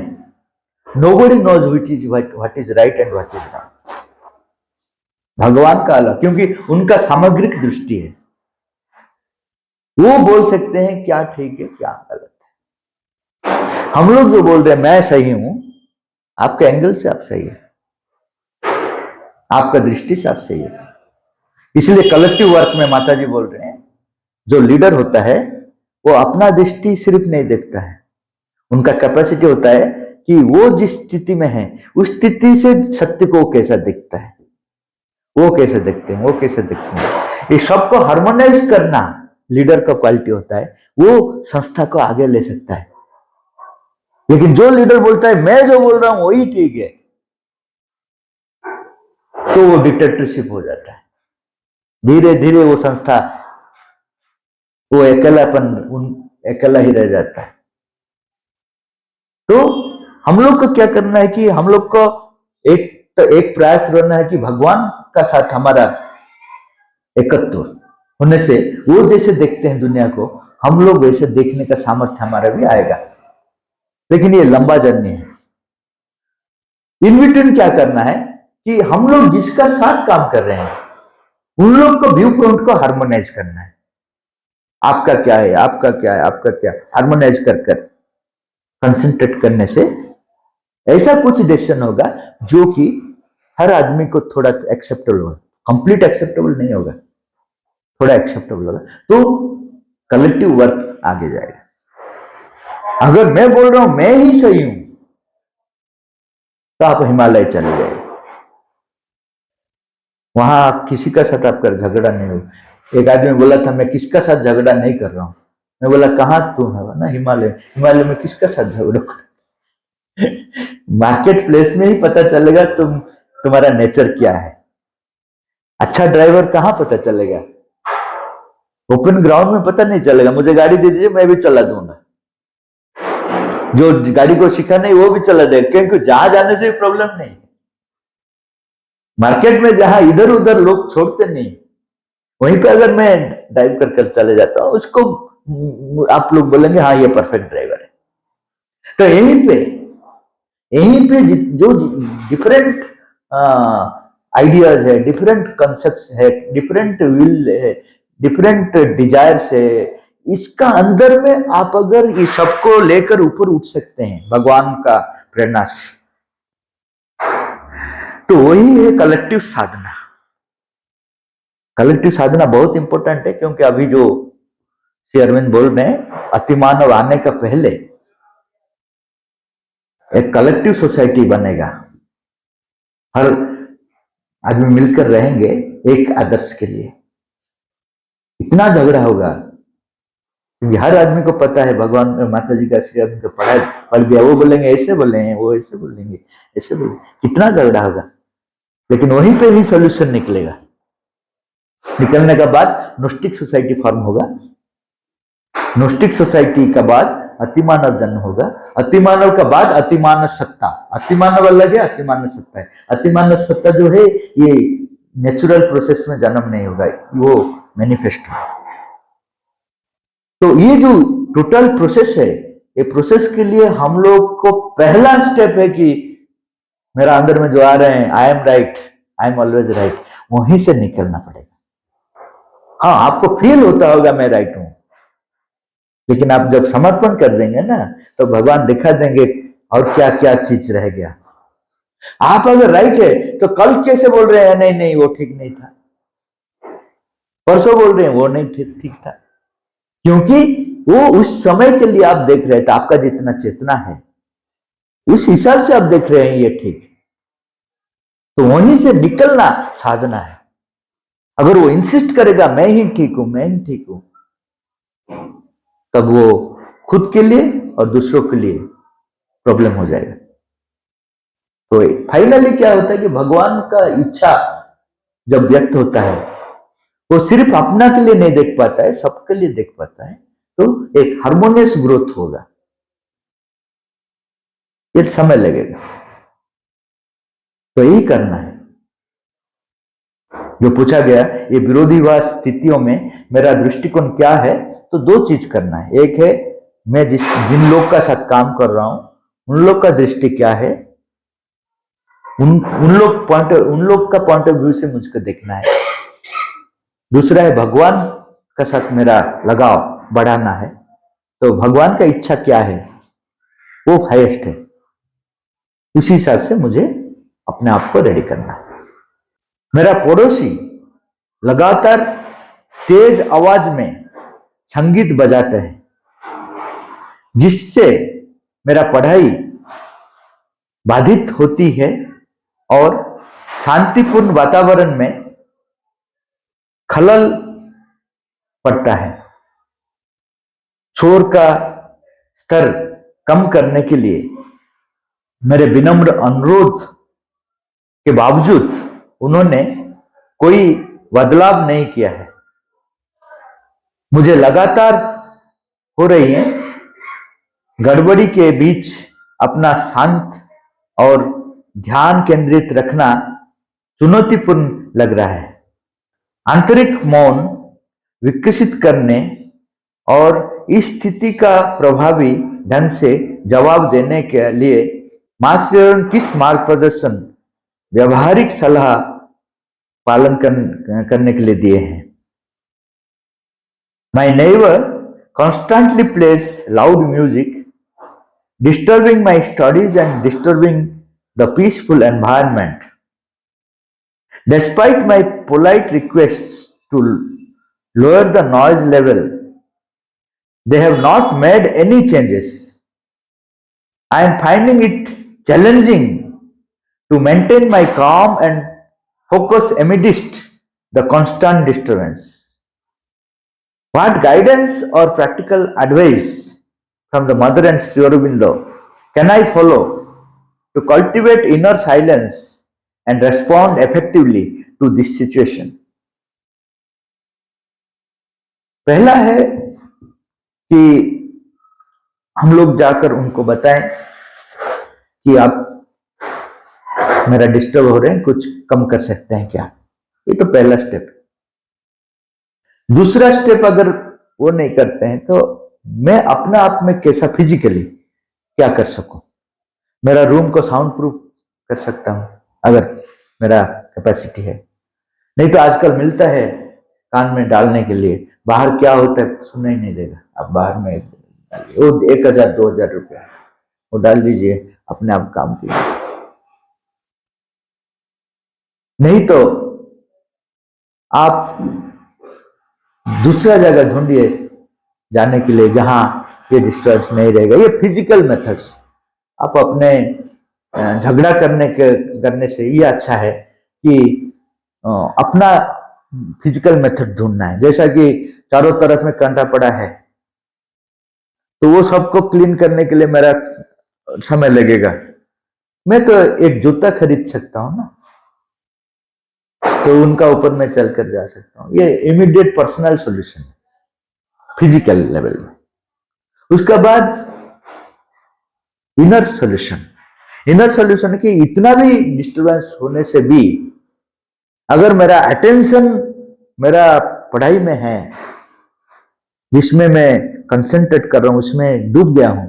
nobody knows what is right and what is wrong. भगवान का अलग, क्योंकि उनका सामग्रिक दृष्टि है, वो बोल सकते हैं क्या ठीक है क्या गलत है। हम लोग जो बोल रहे हैं मैं सही हूं, आपके एंगल से आप सही है, आपका दृष्टि से आप सही है। इसलिए कलेक्टिव वर्क में माता जी बोल रहे हैं जो लीडर होता है वो अपना दृष्टि सिर्फ नहीं देखता है, उनका कैपेसिटी होता है कि वो जिस स्थिति में है उस स्थिति से सत्य को कैसा दिखता है, वो कैसे देखते हैं, वो कैसे देखते हैं। ये सबको हार्मोनाइज करना लीडर का क्वालिटी होता है, वो संस्था को आगे ले सकता है। लेकिन जो लीडर बोलता है मैं जो बोल रहा हूं वही ठीक है, तो वो डिक्टेटरशिप हो जाता है। धीरे धीरे वो संस्था वो अकेला ही रह जाता है। तो हम लोग को क्या करना है कि हम लोग को एक प्रयास करना है कि भगवान का साथ हमारा एकत्व होने से वो जैसे देखते हैं दुनिया को, हम लोग वैसे देखने का सामर्थ्य हमारा भी आएगा। लेकिन ये लंबा जर्नी है। इन बिटवीन क्या करना है कि हम लोग जिसका साथ काम कर रहे हैं उन लोग को व्यू पॉइंट को हार्मोनाइज करना है। आपका क्या है, आपका क्या है, आपका क्या, हार्मोनाइज कर कर कंसंट्रेट करने से ऐसा कुछ डिसीजन होगा जो कि हर आदमी को थोड़ा एक्सेप्टेबल होगा। कंप्लीट एक्सेप्टेबल नहीं होगा, थोड़ा एक्सेप्टेबल होगा, तो कलेक्टिव वर्क आगे जाएगा। अगर मैं बोल रहा हूं मैं ही सही हूं तो आप हिमालय चले गए, वहां किसी का साथ आपका झगड़ा नहीं हो। एक आदमी बोला था मैं किसका साथ झगड़ा नहीं कर रहा हूं। मैं बोला कहां तू है ना, हिमालय। हिमालय में किसका साथ झगड़ा कर मार्केट प्लेस में ही पता चलेगा तुम्हारा नेचर क्या है। अच्छा ड्राइवर कहां पता चलेगा, ओपन ग्राउंड में पता नहीं चलेगा। मुझे गाड़ी दे दीजिए मैं भी चला दूंगा, जो गाड़ी को सीखा नहीं वो भी चला देगा, क्योंकि जहां जाने से भी प्रॉब्लम नहीं। मार्केट में जहां इधर उधर लोग छोड़ते नहीं, वहीं पे अगर मैं ड्राइव कर कर चले जाता हूं, उसको आप लोग बोलेंगे हाँ ये परफेक्ट ड्राइवर है। तो यहीं पे जो डिफरेंट आइडियाज है, डिफरेंट कंसेप्ट्स है, डिफरेंट विल है, डिफरेंट डिजायर्स है, इसका अंदर में आप अगर ये सबको लेकर ऊपर उठ सकते हैं भगवान का प्रेरणा से, तो वही है कलेक्टिव साधना। कलेक्टिव साधना बहुत इंपॉर्टेंट है, क्योंकि अभी जो श्री अरविंद बोल रहे हैं अतिमानव आने का पहले एक कलेक्टिव सोसाइटी बनेगा, हर आदमी मिलकर रहेंगे एक आदर्श के लिए। इतना झगड़ा होगा क्योंकि हर आदमी को पता है भगवान माता जी का श्री अरविंद को पढ़ दिया, वो बोलेंगे ऐसे बोले हैं, वो ऐसे बोलेंगे, ऐसे बोले, कितना झगड़ा होगा। लेकिन वहीं पे भी सोल्यूशन निकलेगा। निकलने के बाद नोस्टिक सोसाइटी फॉर्म होगा, नोस्टिक सोसाइटी का बाद अतिमानव जन्म होगा, अतिमानव का बाद अतिमानव सत्ता। अतिमानव अलग है, अतिमानव सत्ता है। अतिमानव सत्ता जो है ये नेचुरल प्रोसेस में जन्म नहीं होगा, वो मैनिफेस्ट होगा। तो ये जो टोटल प्रोसेस है, ये प्रोसेस के लिए हम लोग को पहला स्टेप है कि मेरा अंदर में जो आ रहे हैं I am right, I am always right, वहीं से निकलना पड़ेगा। हाँ आपको फील होता होगा मैं राइट हूं, लेकिन आप जब समर्पण कर देंगे ना तो भगवान दिखा देंगे और क्या क्या चीज रह गया। आप अगर राइट है तो कल कैसे बोल रहे हैं नहीं नहीं वो ठीक नहीं था, परसों बोल रहे हैं वो नहीं ठीक था, क्योंकि वो उस समय के लिए आप देख रहे थे। आपका जितना चेतना है उस हिसाब से आप देख रहे हैं ये ठीक, तो वहीं से निकलना साधना है। अगर वो इंसिस्ट करेगा मैं ही ठीक हूं, मैं ही ठीक हूं, तब वो खुद के लिए और दूसरों के लिए प्रॉब्लम हो जाएगा। तो फाइनली क्या होता है कि भगवान का इच्छा जब व्यक्त होता है वो सिर्फ अपना के लिए नहीं देख पाता है, सबके लिए देख पाता है, तो एक हार्मोनियस ग्रोथ होगा। ये समय लगेगा, तो यही करना है जो पूछा गया। ये विरोधीवाद स्थितियों में मेरा दृष्टिकोण क्या है, तो दो चीज करना है। एक है मैं जिन लोग का साथ काम कर रहा हूं उन लोग का दृष्टि क्या है, उन लोग का पॉइंट ऑफ व्यू से मुझको देखना है। दूसरा है भगवान का साथ मेरा लगाव बढ़ाना है, तो भगवान का इच्छा क्या है वो हाईएस्ट है, उसी हिसाब से मुझे अपने आप को रेडी करना है। मेरा पड़ोसी लगातार तेज आवाज में संगीत बजाते हैं, जिससे मेरा पढ़ाई बाधित होती है और शांतिपूर्ण वातावरण में खलल पड़ता है। शोर का स्तर कम करने के लिए मेरे विनम्र अनुरोध के बावजूद उन्होंने कोई बदलाव नहीं किया है। मुझे लगातार हो रही है गड़बड़ी के बीच अपना शांत और ध्यान केंद्रित रखना चुनौतीपूर्ण लग रहा है। आंतरिक मौन विकसित करने और इस स्थिति का प्रभावी ढंग से जवाब देने के लिए मास्टर किस मार्गदर्शन व्यवहारिक सलाह पालन करने के लिए दिए हैं। My neighbor constantly plays loud music, disturbing my studies and disturbing the peaceful environment. Despite my polite requests to lower the noise level, they have not made any changes. I am finding it challenging to maintain my calm and focus amidst the constant disturbance. What guidance or practical advice from the mother and Sri Aurobindo can I follow to cultivate inner silence and respond effectively to this situation? पहला है कि हम लोग जाकर उनको बताएं कि आप मेरा डिस्टर्ब हो रहे हैं, कुछ कम कर सकते हैं क्या। ये तो पहला स्टेप। दूसरा स्टेप अगर वो नहीं करते हैं तो मैं अपने आप में कैसा फिजिकली क्या कर सकूं। मेरा रूम को साउंड प्रूफ कर सकता हूं अगर मेरा कैपेसिटी है, नहीं तो आजकल मिलता है कान में डालने के लिए, बाहर क्या होता है सुनना ही नहीं देगा। आप बाहर में वो 1000 2000 रुपया वो डाल दीजिए, अपने आप काम कीजिए। नहीं तो आप दूसरा जगह ढूंढिए जाने के लिए जहां ये डिस्टर्बेंस नहीं रहेगा। ये फिजिकल मेथड्स आप अपने झगड़ा करने से ये अच्छा है कि अपना फिजिकल मेथड ढूंढना है। जैसा कि चारों तरफ में कंटा पड़ा है तो वो सबको क्लीन करने के लिए मेरा समय लगेगा। मैं तो एक जूता खरीद सकता हूं ना, तो उनका ऊपर में चलकर जा सकता हूं। ये इमीडिएट पर्सनल सॉल्यूशन है फिजिकल लेवल में। उसके बाद इनर सॉल्यूशन कि इतना भी डिस्टरबेंस होने से भी अगर मेरा अटेंशन मेरा पढ़ाई में है, जिसमें मैं कंसंट्रेट कर रहा हूं, उसमें डूब गया हूं,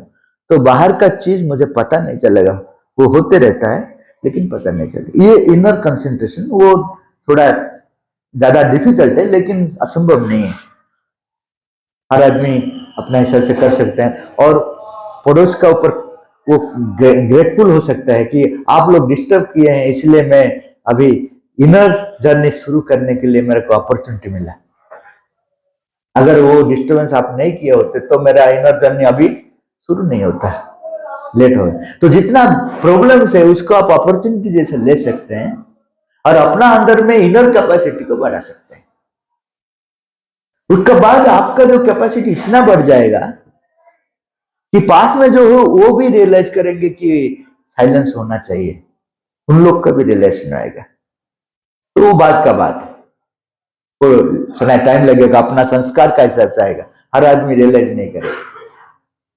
तो बाहर का चीज मुझे पता नहीं चलेगा। वो होते रहता है लेकिन पता नहीं चलेगा। ये इनर कंसंट्रेशन वो थोड़ा ज्यादा डिफिकल्ट है लेकिन असंभव नहीं है। हर आदमी अपने हिसाब से कर सकते हैं और पड़ोस का ऊपर वो ग्रेटफुल हो सकता है कि आप लोग डिस्टर्ब किए हैं, इसलिए मैं अभी इनर जर्नी शुरू करने के लिए मेरे को अपॉर्चुनिटी मिला। अगर वो डिस्टर्बेंस आप नहीं किए होते तो मेरा इनर जर्नी अभी शुरू नहीं होता, लेट हो। तो जितना प्रॉब्लम्स है उसको आप अपॉर्चुनिटी जैसे ले सकते हैं और अपना अंदर में इनर कैपेसिटी को बढ़ा सकते हैं। उसके बाद आपका जो कैपेसिटी इतना बढ़ जाएगा कि पास में जो हो वो भी रियलाइज करेंगे कि साइलेंस होना चाहिए, उन लोग का भी रियलाइजेशन आएगा। तो वो बात का बात वो थोड़ा टाइम लगेगा, अपना संस्कार का हिसाब से आएगा। हर आदमी रियलाइज नहीं करेगा,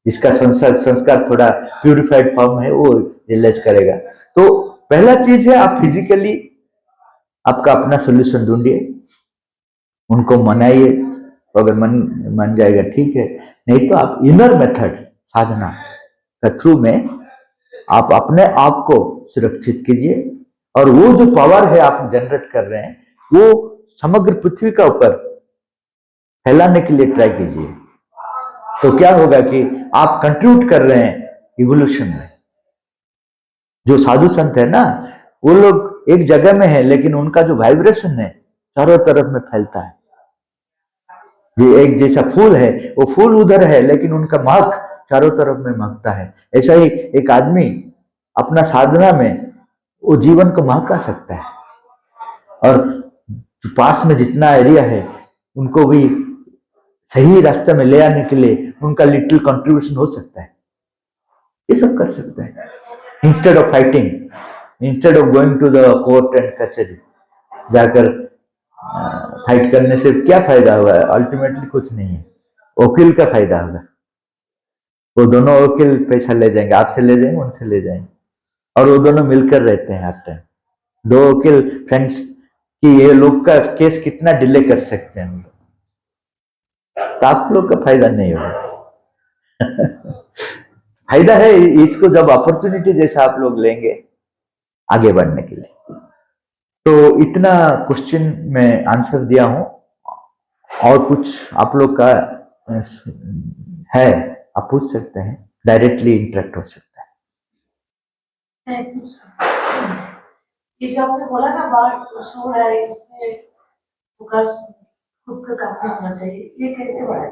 जिसका संस्कार थोड़ा प्यूरिफाइड फॉर्म है वो रियलाइज करेगा। तो पहला चीज है आप फिजिकली आपका अपना सोल्यूशन ढूंढिए, उनको मनाइए, तो अगर मन जाएगा ठीक है, नहीं तो आप इनर मेथड साधना के थ्रू में आप अपने आप को सुरक्षित कीजिए और वो जो पावर है आप जनरेट कर रहे हैं वो समग्र पृथ्वी का ऊपर फैलाने के लिए ट्राई कीजिए। तो क्या होगा कि आप कंट्रीब्यूट कर रहे हैं इवोल्यूशन में। जो साधु संत है ना, वो लोग एक जगह में है लेकिन उनका जो वाइब्रेशन है चारों तरफ में फैलता है। ये एक जैसा फूल है, वो फूल उधर है लेकिन उनका महक चारों तरफ में महकता है। ऐसा ही एक आदमी अपना साधना में वो जीवन को महका सकता है और पास में जितना एरिया है उनको भी सही रास्ते में ले आने के लिए उनका लिटिल कंट्रीब्यूशन हो सकता है। ये सब कर सकते हैं। Instead of fighting, instead of going to the court and कचहरी, जाकर फाइट करने से क्या फायदा हुआ है? अल्टीमेटली कुछ नहीं है, वकील का फायदा होगा। वो दोनों वकील पैसा ले जाएंगे, आपसे ले जाएंगे, उनसे ले जाएंगे, और वो दोनों मिलकर रहते हैं हर टाइम। दो वकील फ्रेंड्स कि ये लोग का केस कितना डिले कर सकते हैं हम लोग, तो आप लोग का फायदा नहीं होगा। फायदा है इसको जब अपॉर्चुनिटी जैसा आप लोग लेंगे आगे बढ़ने के लिए। तो इतना क्वेश्चन में आंसर दिया हूं, और कुछ आप लोग का है आप पूछ सकते हैं, डायरेक्टली इंटरेक्ट हो सकता है। ये जो आपने बोला ना बात शोर है, इसमें फोकस खुद का काम होना चाहिए, ये कैसे बढ़ाए?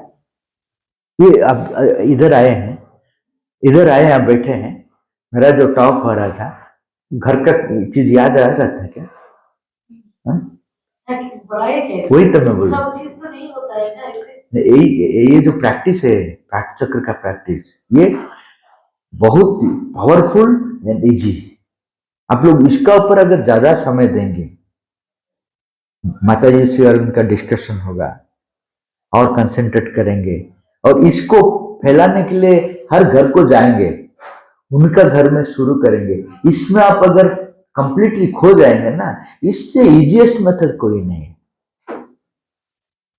ये अब इधर आए हैं, आप बैठे हैं, मेरा जो टॉक हो रहा था घर का चीज याद आ रहा था क्या? वही तो मैं बोल रहा हूँ, सब चीज तो नहीं होता है ना ऐसे। ये जो प्रैक्टिस है, पाठ चक्र का प्रैक्टिस, ये बहुत पावरफुल एंड इजी। आप लोग इसका ऊपर अगर ज्यादा समय देंगे, माताजी से और उनका डिस्कशन होगा और कंसंट्रेट करेंगे, और इसको फैलाने के लिए हर घर को जाएंगे, उनका घर में शुरू करेंगे। इसमें आप अगर कंप्लीटली खो जाएंगे ना, इससे इजीएस्ट मेथड कोई नहीं है।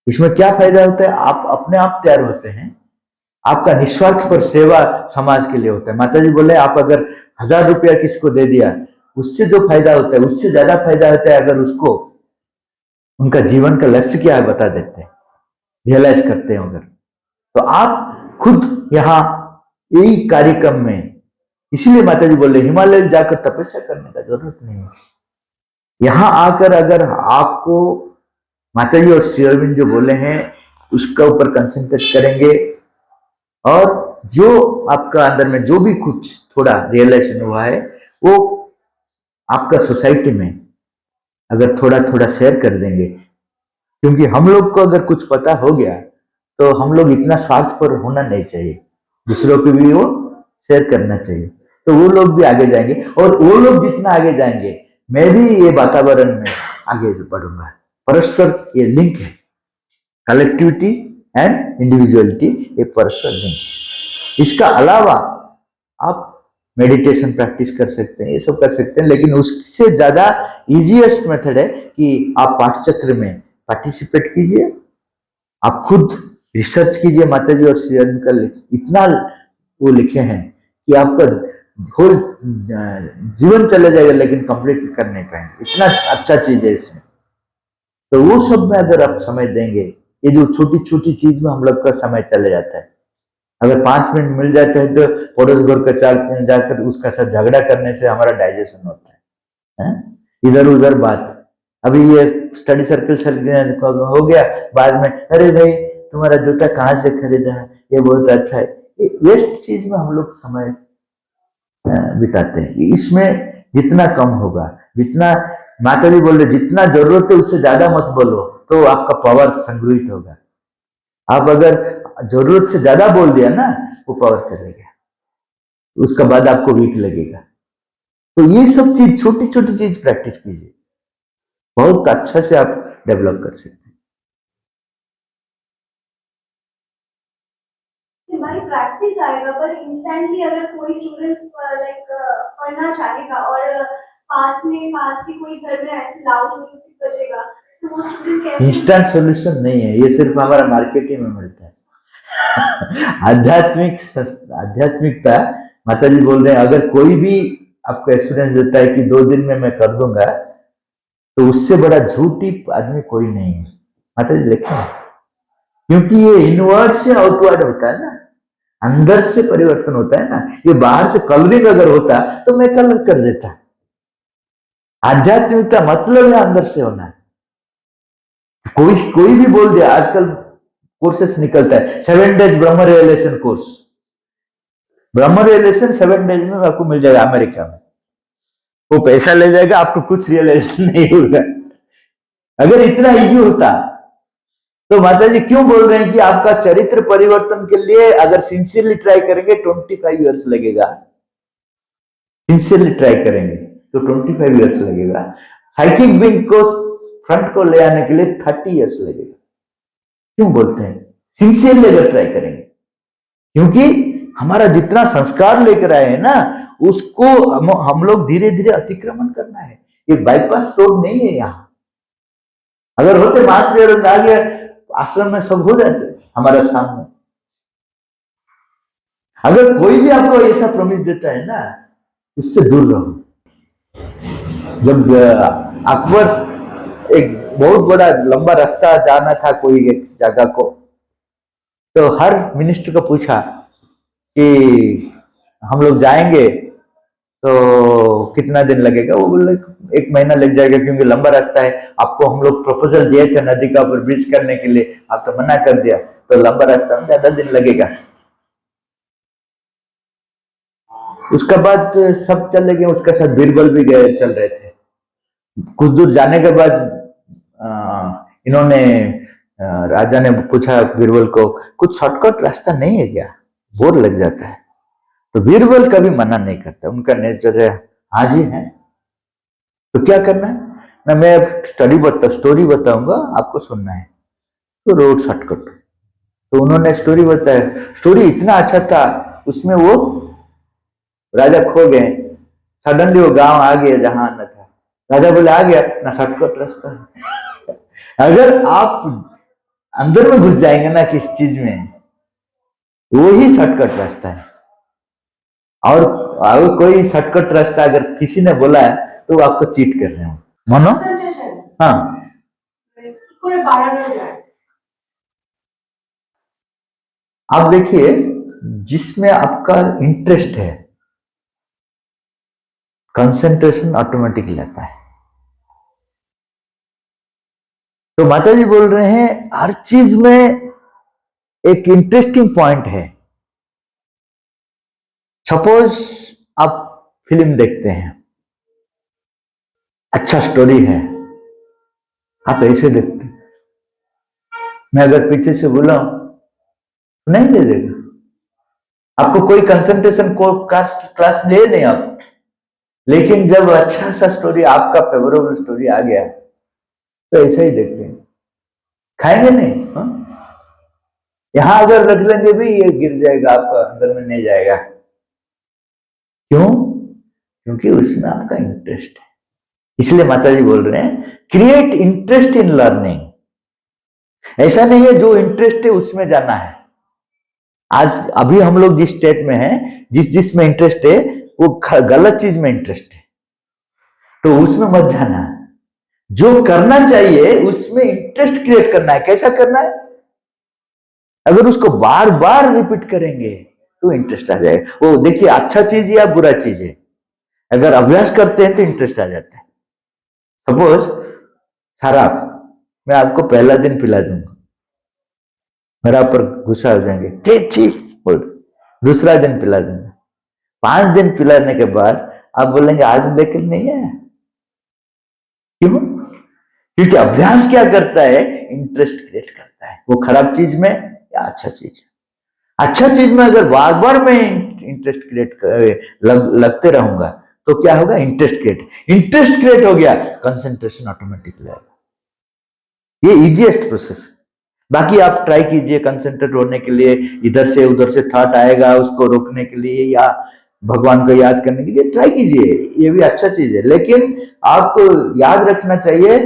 इसमें क्या फायदा होता है, आप अपने आप तैयार होते हैं, आपका निस्वार्थ पर सेवा समाज के लिए होता है। माताजी बोले आप अगर 1000 रुपया किसको दे दिया, उससे जो फायदा होता है उससे ज्यादा फायदा होता है अगर उसको उनका जीवन का लक्ष्य क्या है बता देते हैं, रियलाइज करते हैं अगर। तो आप खुद यहाँ यही कार्यक्रम में, इसीलिए माताजी बोले हिमालय जाकर तपस्या करने का जरूरत नहीं है। यहां आकर अगर आपको माताजी और श्री अरविंद जो बोले हैं उसका ऊपर कंसंट्रेट करेंगे, और जो आपका अंदर में जो भी कुछ थोड़ा रियलाइजेशन हुआ है वो आपका सोसाइटी में अगर थोड़ा थोड़ा शेयर कर देंगे, क्योंकि हम लोग को अगर कुछ पता हो गया तो हम लोग इतना स्वार्थपर होना नहीं चाहिए, दूसरों को भी वो शेयर करना चाहिए, तो वो लोग भी आगे जाएंगे, और वो लोग जितना आगे जाएंगे मैं भी ये वातावरण में आगे बढ़ूंगा। परस्पर ये लिंक है, कलेक्टिविटी एंड इंडिविजुअलिटी एक परस्पर लिंक। इसका अलावा आप मेडिटेशन प्रैक्टिस कर सकते हैं, ये सब कर सकते हैं, लेकिन उससे ज्यादा इजीएस्ट मेथड है कि आप पाठचक्र में पार्टिसिपेट कीजिए, आप खुद रिसर्च कीजिए। माताजी और श्री अरविंद का इतना वो लिखे हैं कि आपका होल जीवन चला जाएगा लेकिन कंप्लीट कर नहीं पाएंगे, इतना अच्छा चीज है इसमें। तो वो सब में अगर आप समय देंगे, ये जो छोटी छोटी चीज में हम लोग का समय चले जाता है, अगर 5 मिनट मिल जाते हैं तो पड़ोस घर का चाल जाकर उसका साथ झगड़ा करने से हमारा डाइजेशन होता है? इधर उधर बात। अभी ये स्टडी सर्कल हो गया, बाद में अरे भाई तुम्हारा जूता कहाँ से खरीदा है, ये बहुत अच्छा है। वेस्ट चीज में हम लोग समय बिताते हैं। इसमें जितना कम होगा, जितना माताजी बोल रहे जितना जरूरत है उससे ज्यादा मत बोलो, तो आपका पावर संग्रहित होगा। आप अगर जरूरत से ज्यादा बोल दिया ना, वो पावर चलेगा, उसका बाद आपको वीक लगेगा। तो ये सब चीज छोटी छोटी चीज प्रैक्टिस कीजिए, बहुत अच्छा से आप डेवलप कर सकते हैं। भाई प्रैक्टिस आएगा, पर इंस्टेंटली अगर कोई स्टूडेंट्स लाइक पढ़ना चाहेगा और पास की कोई घर में ऐसे लाउड म्यूजिक बजेगा, तो वो स्टूडेंट कैसे? इंस्टेंट सॉल्यूशन नहीं है ये, सिर्फ हमारा मार्केटिंग में मिलता है। आध्यात्मिकता माताजी बोल रहे हैं, अगर कोई भी आपको एक्सपीरियंस देता है कि 2 दिन में मैं कर दूंगा, तो उससे बड़ा झूठी आदमी कोई नहीं है। माताजी लिखे, क्योंकि ये इनवर्ड से आउटवर्ड होता है ना, अंदर से परिवर्तन होता है ना। ये बाहर से कलरिंग अगर होता तो मैं कलर कर देता। आध्यात्मिकता मतलब है अंदर से होना। कोई भी बोल दिया, आजकल कोर्सेस निकलता है 7 डेज ब्रह्म रियलाइजेशन कोर्स, ब्रह्म रियलाइजेशन 7 डेज में आपको मिल जाएगा अमेरिका में। वो पैसा ले जाएगा, आपको कुछ रियलाइजेशन नहीं होगा। अगर इतना इजी होता तो माताजी क्यों बोल रहे हैं कि आपका चरित्र परिवर्तन के लिए अगर सिंसियरली ट्राई करेंगे 25 इयर्स लगेगा, सिंसियरली ट्राई करेंगे तो 25 इयर्स लगेगा। साइकिक बीइंग को फ्रंट को ले आने के लिए 30 इयर्स लगेगा। क्यों बोलते हैं सिंसियरली अगर ट्राई करेंगे? क्योंकि हमारा जितना संस्कार लेकर आए हैं ना, उसको हम लोग धीरे धीरे अतिक्रमण करना है। ये बाईपास रोड नहीं है यहाँ। अगर होते मां श्री अरविंद आ गया आश्रम में, सब हो जाते हमारे सामने। अगर कोई भी आपको ऐसा प्रॉमिस देता है ना, उससे दूर रहो। जब अकबर एक बहुत बड़ा लंबा रास्ता जाना था कोई एक जगह को, तो हर मिनिस्टर को पूछा कि हम लोग जाएंगे तो कितना दिन लगेगा। वो बोले 1 महीना लग जाएगा, क्योंकि लंबा रास्ता है। आपको हम लोग प्रपोजल दिए थे नदी का ऊपर ब्रिज करने के लिए, आप तो मना कर दिया, तो लंबा रास्ता में ज्यादा दिन लगेगा। उसके बाद सब चले गए, उसके साथ बीरबल भी गए, चल रहे थे। कुछ दूर जाने के बाद इन्होंने राजा ने पूछा बीरबल को, कुछ शॉर्टकट रास्ता नहीं है क्या, बोर लग जाता है। तो बीरबल कभी मना नहीं करता, उनका नेचर है हाँ जी है। तो क्या करना है ना, मैं स्टोरी बताऊंगा, आपको सुनना है। तो रोड शॉर्टकट, तो उन्होंने स्टोरी बताया। स्टोरी इतना अच्छा था, उसमें वो राजा खो गए। सडनली वो गांव आ गया जहां आना था। राजा बोले आ गया ना, शॉर्टकट रास्ता है। अगर आप अंदर में घुस जाएंगे ना किस चीज में, वो ही शॉर्टकट रास्ता है। और कोई शॉर्टकट रास्ता अगर किसी ने बोला है तो वो आपको चीट कर रहे हो, मानो। हाँ, आप देखिए जिसमें आपका इंटरेस्ट है, कंसंट्रेशन ऑटोमेटिक लेता है। तो माता जी बोल रहे हैं हर चीज में एक इंटरेस्टिंग पॉइंट है। सपोज आप फिल्म देखते हैं, अच्छा स्टोरी है, आप ऐसे देखते हैं। मैं अगर पीछे से बोला नहीं दे देगा आपको, कोई कंसंट्रेशन को क्लास ले नहीं आप। लेकिन जब अच्छा सा स्टोरी, आपका फेवरेबल स्टोरी आ गया, तो ऐसा ही देखते हैं, खाएंगे नहीं। हा? यहां अगर रख लेंगे भी ये गिर जाएगा, आपका अंदर में नहीं जाएगा। क्यों? क्योंकि उसमें आपका इंटरेस्ट है। इसलिए माता जी बोल रहे हैं क्रिएट इंटरेस्ट इन लर्निंग। ऐसा नहीं है जो इंटरेस्ट है उसमें जाना है। आज अभी हम लोग जिस स्टेट में हैं, जिसमें इंटरेस्ट है वो गलत चीज में इंटरेस्ट है, तो उसमें मत जाना। जो करना चाहिए उसमें इंटरेस्ट क्रिएट करना है। कैसा करना है? अगर उसको बार बार रिपीट करेंगे तो इंटरेस्ट आ जाएगा। वो देखिए अच्छा चीज या बुरा चीज है, अगर अभ्यास करते हैं तो इंटरेस्ट आ जाता है। सपोज शराब, मैं आपको पहला दिन पिला दूंगा, मेरा ऊपर गुस्सा हो जाएंगे, बोल। दूसरा दिन पिला दूंगा, 5 दिन पिलाने के बाद आप बोलेंगे आज लेकर नहीं है। क्यों? क्योंकि अभ्यास क्या करता है, इंटरेस्ट क्रिएट करता है, वो खराब चीज में या अच्छा चीज। अच्छा चीज में अगर बार बार मैं इंटरेस्ट क्रिएट लगते रहूंगा तो क्या होगा, इंटरेस्ट क्रिएट हो गया, कंसंट्रेशन ऑटोमेटिक लगेगा। ये इजीएस्ट प्रोसेस। बाकी आप ट्राई कीजिए कंसंट्रेट होने के लिए, इधर से उधर से थॉट आएगा उसको रोकने के लिए या भगवान को याद करने के लिए ट्राई कीजिए, ये भी अच्छा चीज है। लेकिन आपको याद रखना चाहिए,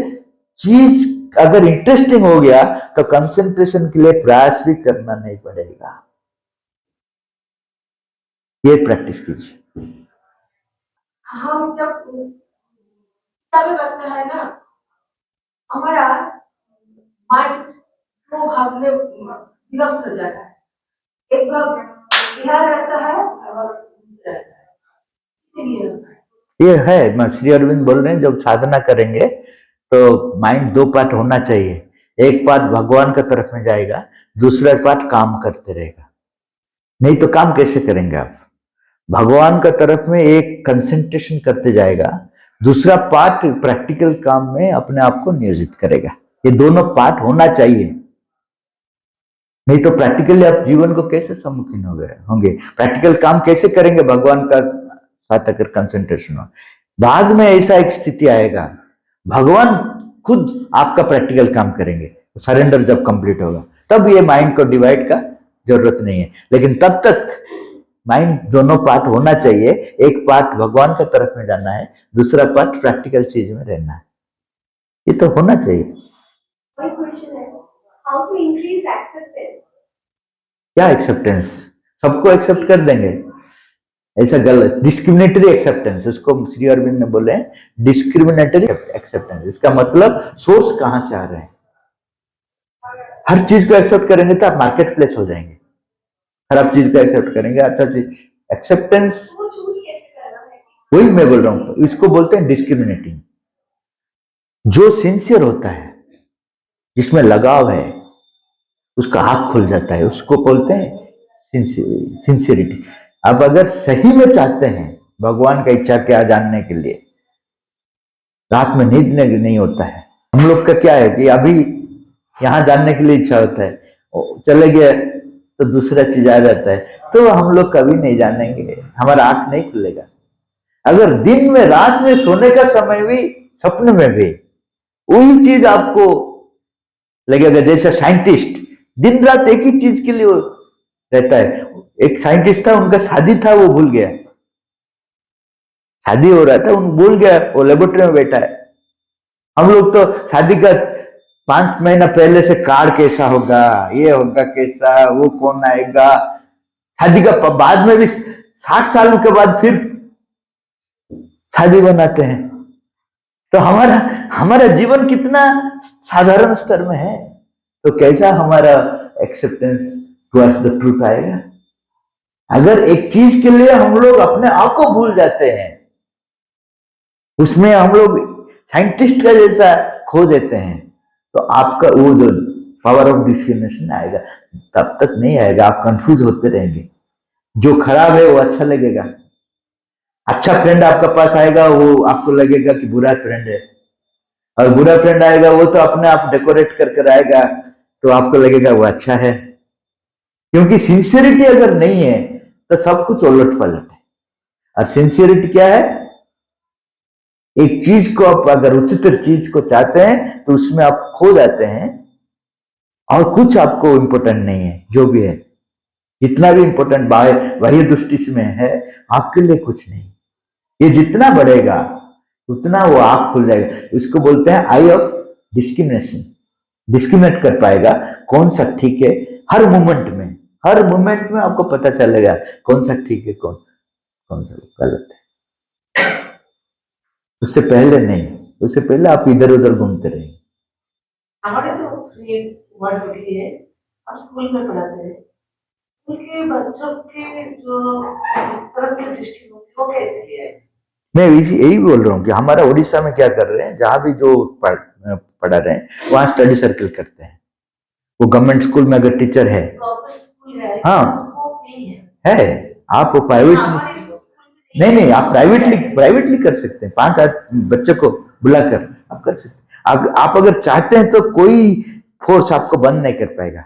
चीज अगर इंटरेस्टिंग हो गया तो कंसंट्रेशन के लिए प्रयास भी करना नहीं पड़ेगा। ये प्रैक्टिस कीजिए। हम जब करते हैं ना, हमारा माइंड 2 भाग में विभक्त हो जाता है। एक भाग यहाँ रहता है और रहता है, इसीलिए ये है श्री अरविंद बोल रहे हैं जब साधना करेंगे तो माइंड 2 पार्ट होना चाहिए। एक पार्ट भगवान का तरफ में जाएगा, दूसरा पार्ट काम करते रहेगा। नहीं तो काम कैसे करेंगे आप? भगवान का तरफ में एक कंसंट्रेशन करते जाएगा, दूसरा पार्ट प्रैक्टिकल काम में अपने आप को नियोजित करेगा। ये दोनों पार्ट होना चाहिए, नहीं तो प्रैक्टिकली आप जीवन को कैसे सम्मुखीन होंगे, प्रैक्टिकल काम कैसे करेंगे भगवान का साथ अगर कंसंट्रेशन हो। बाद में ऐसा एक स्थिति आएगा, भगवान खुद आपका प्रैक्टिकल काम करेंगे, सरेंडर जब कंप्लीट होगा तब ये माइंड को डिवाइड का जरूरत नहीं है। लेकिन तब तक माइंड दोनों पार्ट होना चाहिए। एक पार्ट भगवान का तरफ में जाना है, दूसरा पार्ट प्रैक्टिकल चीज में रहना है। ये तो होना चाहिए। My question है, how to increase acceptance? क्या एक्सेप्टेंस? सबको एक्सेप्ट कर देंगे, ऐसा गलत। डिस्क्रिमिनेटरी एक्सेप्टेंस, उसको श्री अरविंद ने बोले डिस्क्रिमिनेटरी एक्सेप्टेंस। इसका मतलब सोर्स कहां से आ रहे हैं। हर चीज को एक्सेप्ट करेंगे तो आप मार्केट प्लेस हो जाएंगे। खराब चीज को एक्सेप्ट करेंगे, अच्छा चीज। एक्सेप्टेंस वो चूज कैसे करना है? वही मैं बोल रहा हूं, इसको बोलते हैं डिस्क्रिमिनेटिंग। जो सिंसियर होता है, जिसमें लगाव है, उसका आंख खुल जाता है, उसको बोलते हैं सिंसियरिटी। अब अगर सही में चाहते हैं भगवान का इच्छा क्या जानने के लिए, रात में नींद नहीं होता है। हम लोग का क्या है कि अभी यहां जानने के लिए इच्छा होता है, चले गए तो दूसरा चीज आ जाता है, तो हम लोग कभी नहीं जानेंगे, हमारा आंख नहीं खुलेगा। अगर दिन में, रात में, सोने का समय भी, सपने में भी वही चीज आपको लगेगा। जैसे साइंटिस्ट दिन रात एक ही चीज के लिए रहता है। एक साइंटिस्ट था, उनका शादी था, वो भूल गया, शादी हो रहा था, उन भूल गया, वो लेबोरेटरी में बैठा है। हम लोग तो शादी का 5 महीना पहले से कार्ड कैसा होगा, ये होगा कैसा, वो कौन आएगा, शादी का बाद में भी 60 सालों के बाद फिर शादी बनाते हैं। तो हमारा जीवन कितना साधारण स्तर में है, तो कैसा हमारा एक्सेप्टेंस टुवर्ड्स द ट्रूथ आएगा। अगर एक चीज के लिए हम लोग अपने आप को भूल जाते हैं, उसमें हम लोग साइंटिस्ट का जैसा खो देते हैं, तो आपका वो जो पावर ऑफ डिस्क्रिमिनेशन आएगा, तब तक नहीं आएगा। आप कंफ्यूज होते रहेंगे। जो खराब है वो अच्छा लगेगा, अच्छा फ्रेंड आपका पास आएगा, वो आपको लगेगा कि बुरा फ्रेंड है, और बुरा फ्रेंड आएगा वो तो अपने आप डेकोरेट कर कर आएगा, तो आपको लगेगा वो अच्छा है। क्योंकि सिंसियरिटी अगर नहीं है तो सब कुछ उलट पलट है। और सिंसियरिटी क्या है? एक चीज को आप अगर उच्चतर चीज को चाहते हैं तो उसमें आप खो जाते हैं, और कुछ आपको इंपॉर्टेंट नहीं है। जो भी है, जितना भी इंपॉर्टेंट बाह्य दृष्टि में है, आपके लिए कुछ नहीं। ये जितना बढ़ेगा उतना वो आंख खुल जाएगा। इसको बोलते हैं आई ऑफ डिस्क्रिमिनेशन। डिस्क्रिमिनेट कर पाएगा कौन सा ठीक है। हर मोमेंट में आपको पता चलेगा कौन सा ठीक है, कौन सा गलत है। उससे पहले नहीं, उससे पहले आप इधर उधर घूमते रहिए। हमारे तो ये वर्ड होती है, हम स्कूल में पढ़ाते हैं, स्कूल के बच्चों के जो इस तरह की दृष्टि होती है वो कैसे ले आए? मैं यही बोल रहा हूँ कि हमारा उड़ीसा में क्या कर रहे हैं, जहां भी जो पढ़ा रहे हैं वहां स्टडी सर्कल करते हैं। वो गवर्नमेंट स्कूल में अगर टीचर है, गवर्नमेंट स्कूल है, हाँ, स्कोप नहीं है। आप प्राइवेटली नहीं, आप प्राइवेटली कर सकते हैं। 5 बच्चों को बुलाकर आप कर सकते हैं। आप अगर चाहते हैं तो कोई फोर्स आपको बंद नहीं कर पाएगा।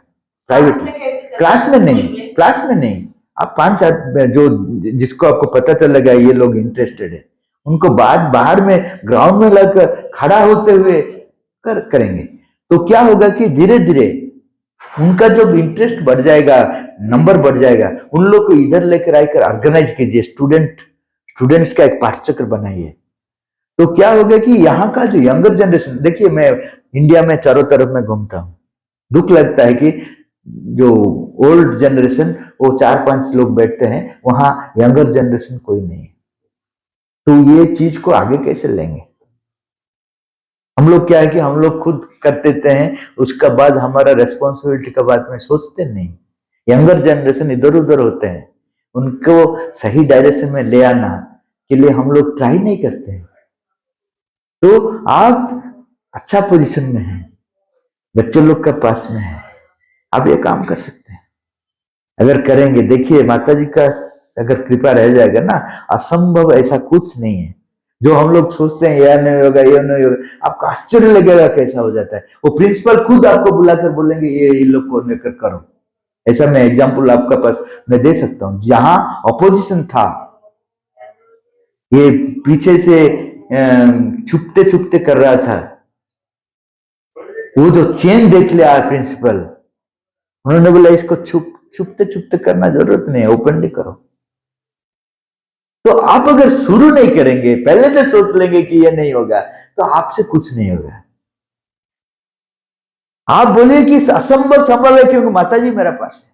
प्राइवेटली, क्लास में नहीं। आप 5 जो जिसको आपको पता चलेगा ये लोग इंटरेस्टेड है, उनको बाहर में ग्राउंड में लगकर खड़ा होते हुए करेंगे। तो क्या होगा कि धीरे धीरे उनका जो इंटरेस्ट बढ़ जाएगा, नंबर बढ़ जाएगा। उन लोग को इधर लेकर आकर ऑर्गेनाइज कीजिए, स्टूडेंट्स का एक पाठचक्र बनाइए। तो क्या होगा कि यहाँ का जो यंगर जनरेशन, देखिए मैं इंडिया में चारों तरफ में घूमता हूँ, दुख लगता है कि जो ओल्ड जनरेशन वो 4-5 लोग बैठते हैं, वहां यंगर जनरेशन कोई नहीं है। तो ये चीज को आगे कैसे लेंगे? हम लोग क्या है कि हम लोग खुद कर देते हैं, उसका बाद हमारा रेस्पॉन्सिबिलिटी का बात में सोचते नहीं। यंगर जनरेशन इधर उधर होते हैं, उनको सही डायरेक्शन में ले आना के लिए हम लोग ट्राई नहीं करते हैं। तो आप अच्छा पोजीशन में हैं, बच्चे लोग का पास में है, आप ये काम कर सकते हैं अगर करेंगे। देखिए माता जी का अगर कृपा रह जाएगा ना, असंभव ऐसा कुछ नहीं है। जो हम लोग सोचते हैं यह नहीं होगा, ये नहीं होगा, आपको आश्चर्य लगेगा कैसा हो जाता है। वो प्रिंसिपल खुद आपको बुलाकर बोलेंगे ये इन लोग को लेकर करो। ऐसा मैं एग्जाम्पल आपका पास मैं दे सकता हूँ। जहां अपोजिशन था, ये पीछे से छुपते छुपते कर रहा था, वो जो चेन देख लिया प्रिंसिपल, उन्होंने बोला इसको छुपते छुपते करना जरूरत नहीं है, ओपनली करो। तो आप अगर शुरू नहीं करेंगे, पहले से सोच लेंगे कि ये नहीं होगा, तो आपसे कुछ नहीं होगा। आप बोलिए कि असंभव संभव है क्योंकि माता जी मेरे पास है।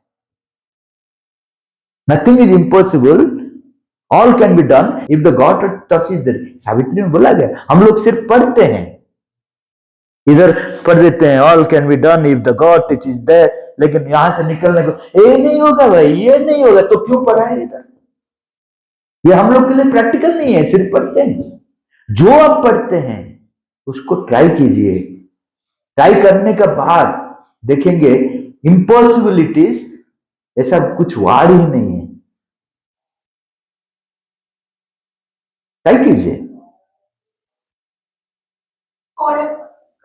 Nothing is impossible, all can be done if the God touch is there. Savitri में बोला गया। हम लोग सिर्फ पढ़ते हैं, इधर पढ़ देते हैं all can be done if the God touch is there, लेकिन यहां से निकलने को ये नहीं होगा भाई, ये नहीं होगा, तो क्यों पढ़ा है इधर? ये हम लोग के लिए प्रैक्टिकल नहीं है, सिर्फ पढ़ते हैं। जो आप पढ़ते हैं उसको ट्राई कीजिए। ट्राई करने के बाद देखेंगे इम्पॉसिबिलिटीज ऐसा कुछ वार्ड ही नहीं है। ट्राई कीजिए। और एक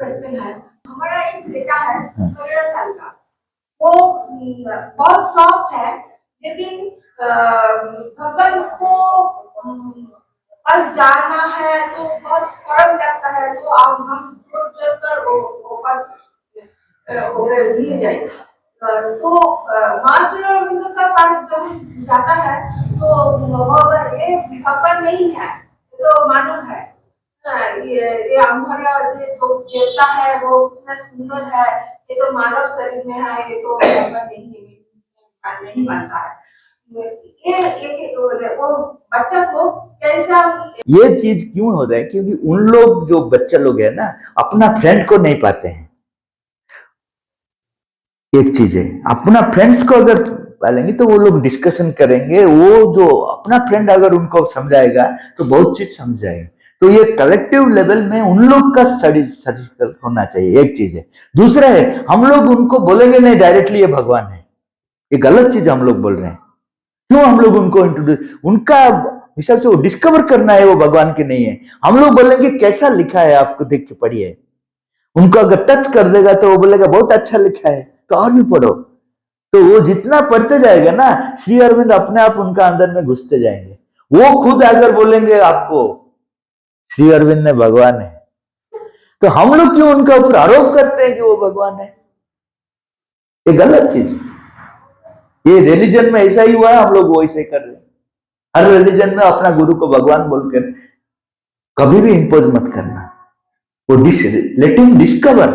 क्वेश्चन है, हमारा एक बेटा है 13 साल का, वो बहुत सॉफ्ट है, लेकिन भगवान को बस जाना है तो बहुत शर्म लगता है, तो हम जोर जोर कर वो बस लिए जाए। तो मास्टर अरविंद का पास जब जाता है तो वो ये भगवान नहीं है, तो मानव है। ये हमारा जो देवता है वो कितना सुंदर है, ये तो मानव शरीर में है, ये तो भगवान नहीं मानता है। वो बच्चा को कैसा, ये चीज क्यों होता है? क्योंकि उन लोग जो बच्चे लोग है ना, अपना फ्रेंड को नहीं पाते हैं। एक चीज है, अपना फ्रेंड्स को अगर पालेंगे तो वो लोग डिस्कशन करेंगे, वो जो अपना फ्रेंड अगर उनको समझाएगा तो बहुत चीज समझ जाएगा। तो ये कलेक्टिव लेवल में उन लोग का स्टडी होना चाहिए, एक चीज है। दूसरा है, हम लोग उनको बोलेंगे नहीं डायरेक्टली ये भगवान है, ये गलत चीज हम लोग बोल रहे हैं। क्यों हम लोग उनको इंट्रोड्यूस, उनका हिसाब से वो डिस्कवर करना है वो भगवान के नहीं है। हम लोग बोलेंगे कैसा लिखा है आपको देख के पढ़िए, उनको अगर टच कर देगा तो वो बोलेगा बहुत अच्छा लिखा है, तो और भी पढ़ो। तो वो जितना पढ़ते जाएगा ना, श्री अरविंद अपने आप उनका अंदर में घुसते जाएंगे। वो खुद अगर बोलेंगे आपको श्री अरविंद ने भगवान है, तो हम लोग क्यों उनका ऊपर आरोप करते हैं कि वो भगवान है? ये गलत चीज। ये रिलीजन में ऐसा ही हुआ है, हम लोग वैसे कर रहे हैं। हर रिलीजन में अपना गुरु को भगवान बोलकर कभी भी इंपोज मत करना। वो लेट हिम डिस्कवर,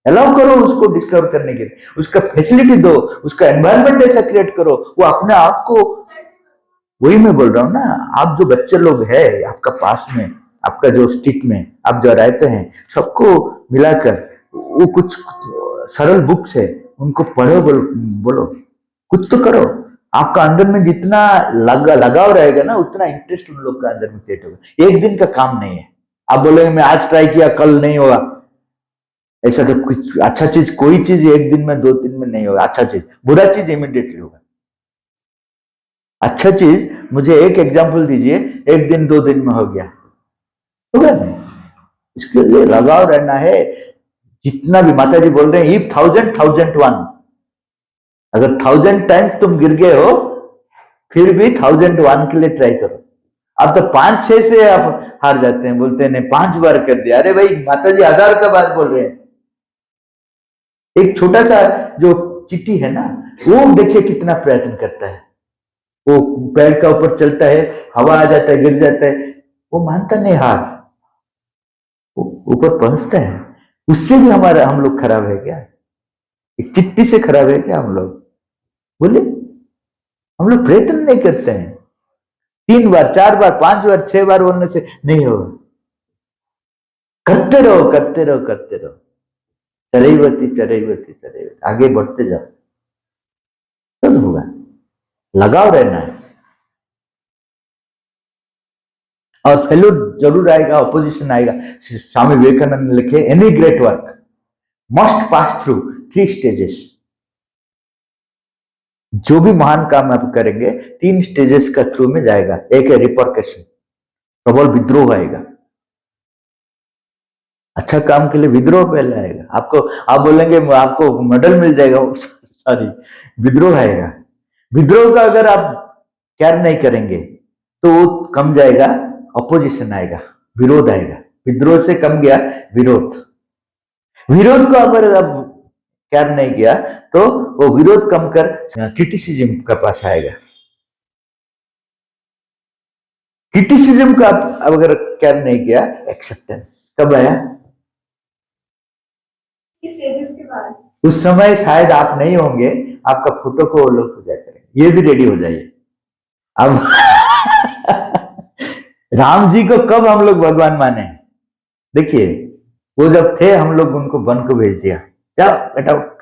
अलाउ करो उसको डिस्कवर करने के लिए, उसका फैसिलिटी दो, उसका एनवायरनमेंट ऐसा क्रिएट करो, वो अपने आप को। वही मैं बोल रहा हूँ ना, आप जो बच्चे लोग है आपका पास में, आपका जो स्ट्रीट में आप जो रहते हैं, सबको मिलाकर वो कुछ सरल बुक्स है उनको पढ़ो, बोलो कुछ तो करो। आपका अंदर में जितना लगाव रहेगा ना, उतना इंटरेस्ट उन लोग का अंदर में क्रिएट होगा। एक दिन का काम नहीं है। आप बोलेंगे मैं आज ट्राई किया कल नहीं होगा, ऐसा तो कुछ अच्छा चीज, कोई चीज एक दिन में 2-3 में नहीं होगा। अच्छा चीज, बुरा चीज इमीडिएटली होगा। अच्छा चीज, मुझे एक एग्जांपल दीजिए, एक दिन 2 दिन में हो गया, होगा नहीं। इसके लिए लगाव रहना है। जितना भी माता जी बोल रहे हैं, इफ 1000 अगर 1000 टाइम्स तुम गिर गए हो, फिर भी 1001 के लिए ट्राई करो। अब तो 5-6 से आप हार जाते हैं, बोलते हैं नहीं 5 बार कर दिया। अरे भाई माता जी 1000 का बात बोल रहे हैं। एक छोटा सा जो चिट्टी है ना, वो देखिए कितना प्रयत्न करता है। वो पैर का ऊपर चलता है, हवा आ जाता है, गिर जाता है, वो मानता नहीं हार, ऊपर पहुंचता है। उससे भी हम लोग खराब है क्या? एक चिट्टी से खराब है क्या हम लोग? बोले, हम लोग प्रयत्न नहीं करते हैं। 3 बार 4 बार 5 बार 6 बार बोलने से नहीं होगा। करते रहो करते रहो करते रहो, चरैवती आगे बढ़ते जाओ, तब होगा। लगाव रहना है। और फेल्यूर जरूर आएगा, ऑपोजिशन आएगा। स्वामी विवेकानंद ने लिखे, any great work must pass through 3 stages. जो भी महान काम आप करेंगे 3 स्टेजेस का थ्रू में जाएगा। एक है रिपरकशन, प्रबल विद्रोह आएगा। अच्छा काम के लिए विद्रोह पहले आएगा। आप बोलेंगे आपको मेडल मिल जाएगा, सॉरी, विद्रोह आएगा। विद्रोह का अगर आप केयर नहीं करेंगे तो वो कम जाएगा, अपोजिशन आएगा, विरोध आएगा। विद्रोह से कम गया विरोध। विरोध को अगर आप केयर नहीं किया तो वो विरोध कम कर क्रिटिसिज्म का पास आएगा। क्रिटिसिज्म का अगर क्या नहीं किया, एक्सेप्टेंस कब आया? इस स्टेजेस के बाद उस समय शायद आप नहीं होंगे, आपका फोटो को वो लोग पूजा करेंगे। ये भी रेडी हो जाइए अब। राम जी को कब हम लोग भगवान माने? देखिए, वो जब थे हम लोग उनको वन को भेज दिया, क्या बेटा उठ।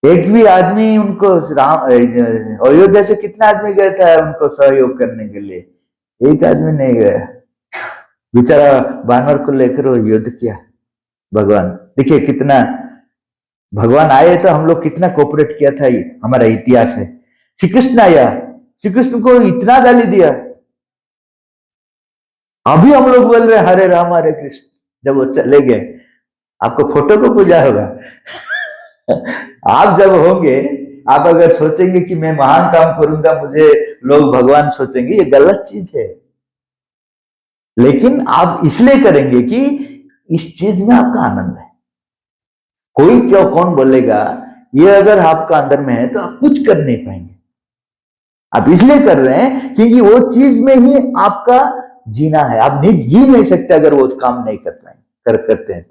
एक भी आदमी उनको राम अयोध्या से कितना आदमी गया था उनको सहयोग करने के लिए? एक आदमी नहीं गया। बेचारा बानर को लेकर वो युद्ध किया। भगवान देखिए कितना, भगवान आए तो हम लोग कितना कोऑपरेट किया था, ये हमारा इतिहास है। श्री कृष्ण आया, श्री कृष्ण को इतना गाली दिया। अभी हम लोग बोल रहे हरे राम हरे कृष्ण, जब वो चले गए आपको फोटो को पूजा होगा। आप जब होंगे, आप अगर सोचेंगे कि मैं महान काम करूंगा मुझे लोग भगवान सोचेंगे, ये गलत चीज है। लेकिन आप इसलिए करेंगे कि इस चीज में आपका आनंद है। कोई क्यों कौन बोलेगा, ये अगर आपका अंदर में है तो आप कुछ कर नहीं पाएंगे। आप इसलिए कर रहे हैं क्योंकि वो चीज में ही आपका जीना है। आप नहीं जी नहीं सकते अगर वो काम नहीं कर पाएंगे, करते हैं।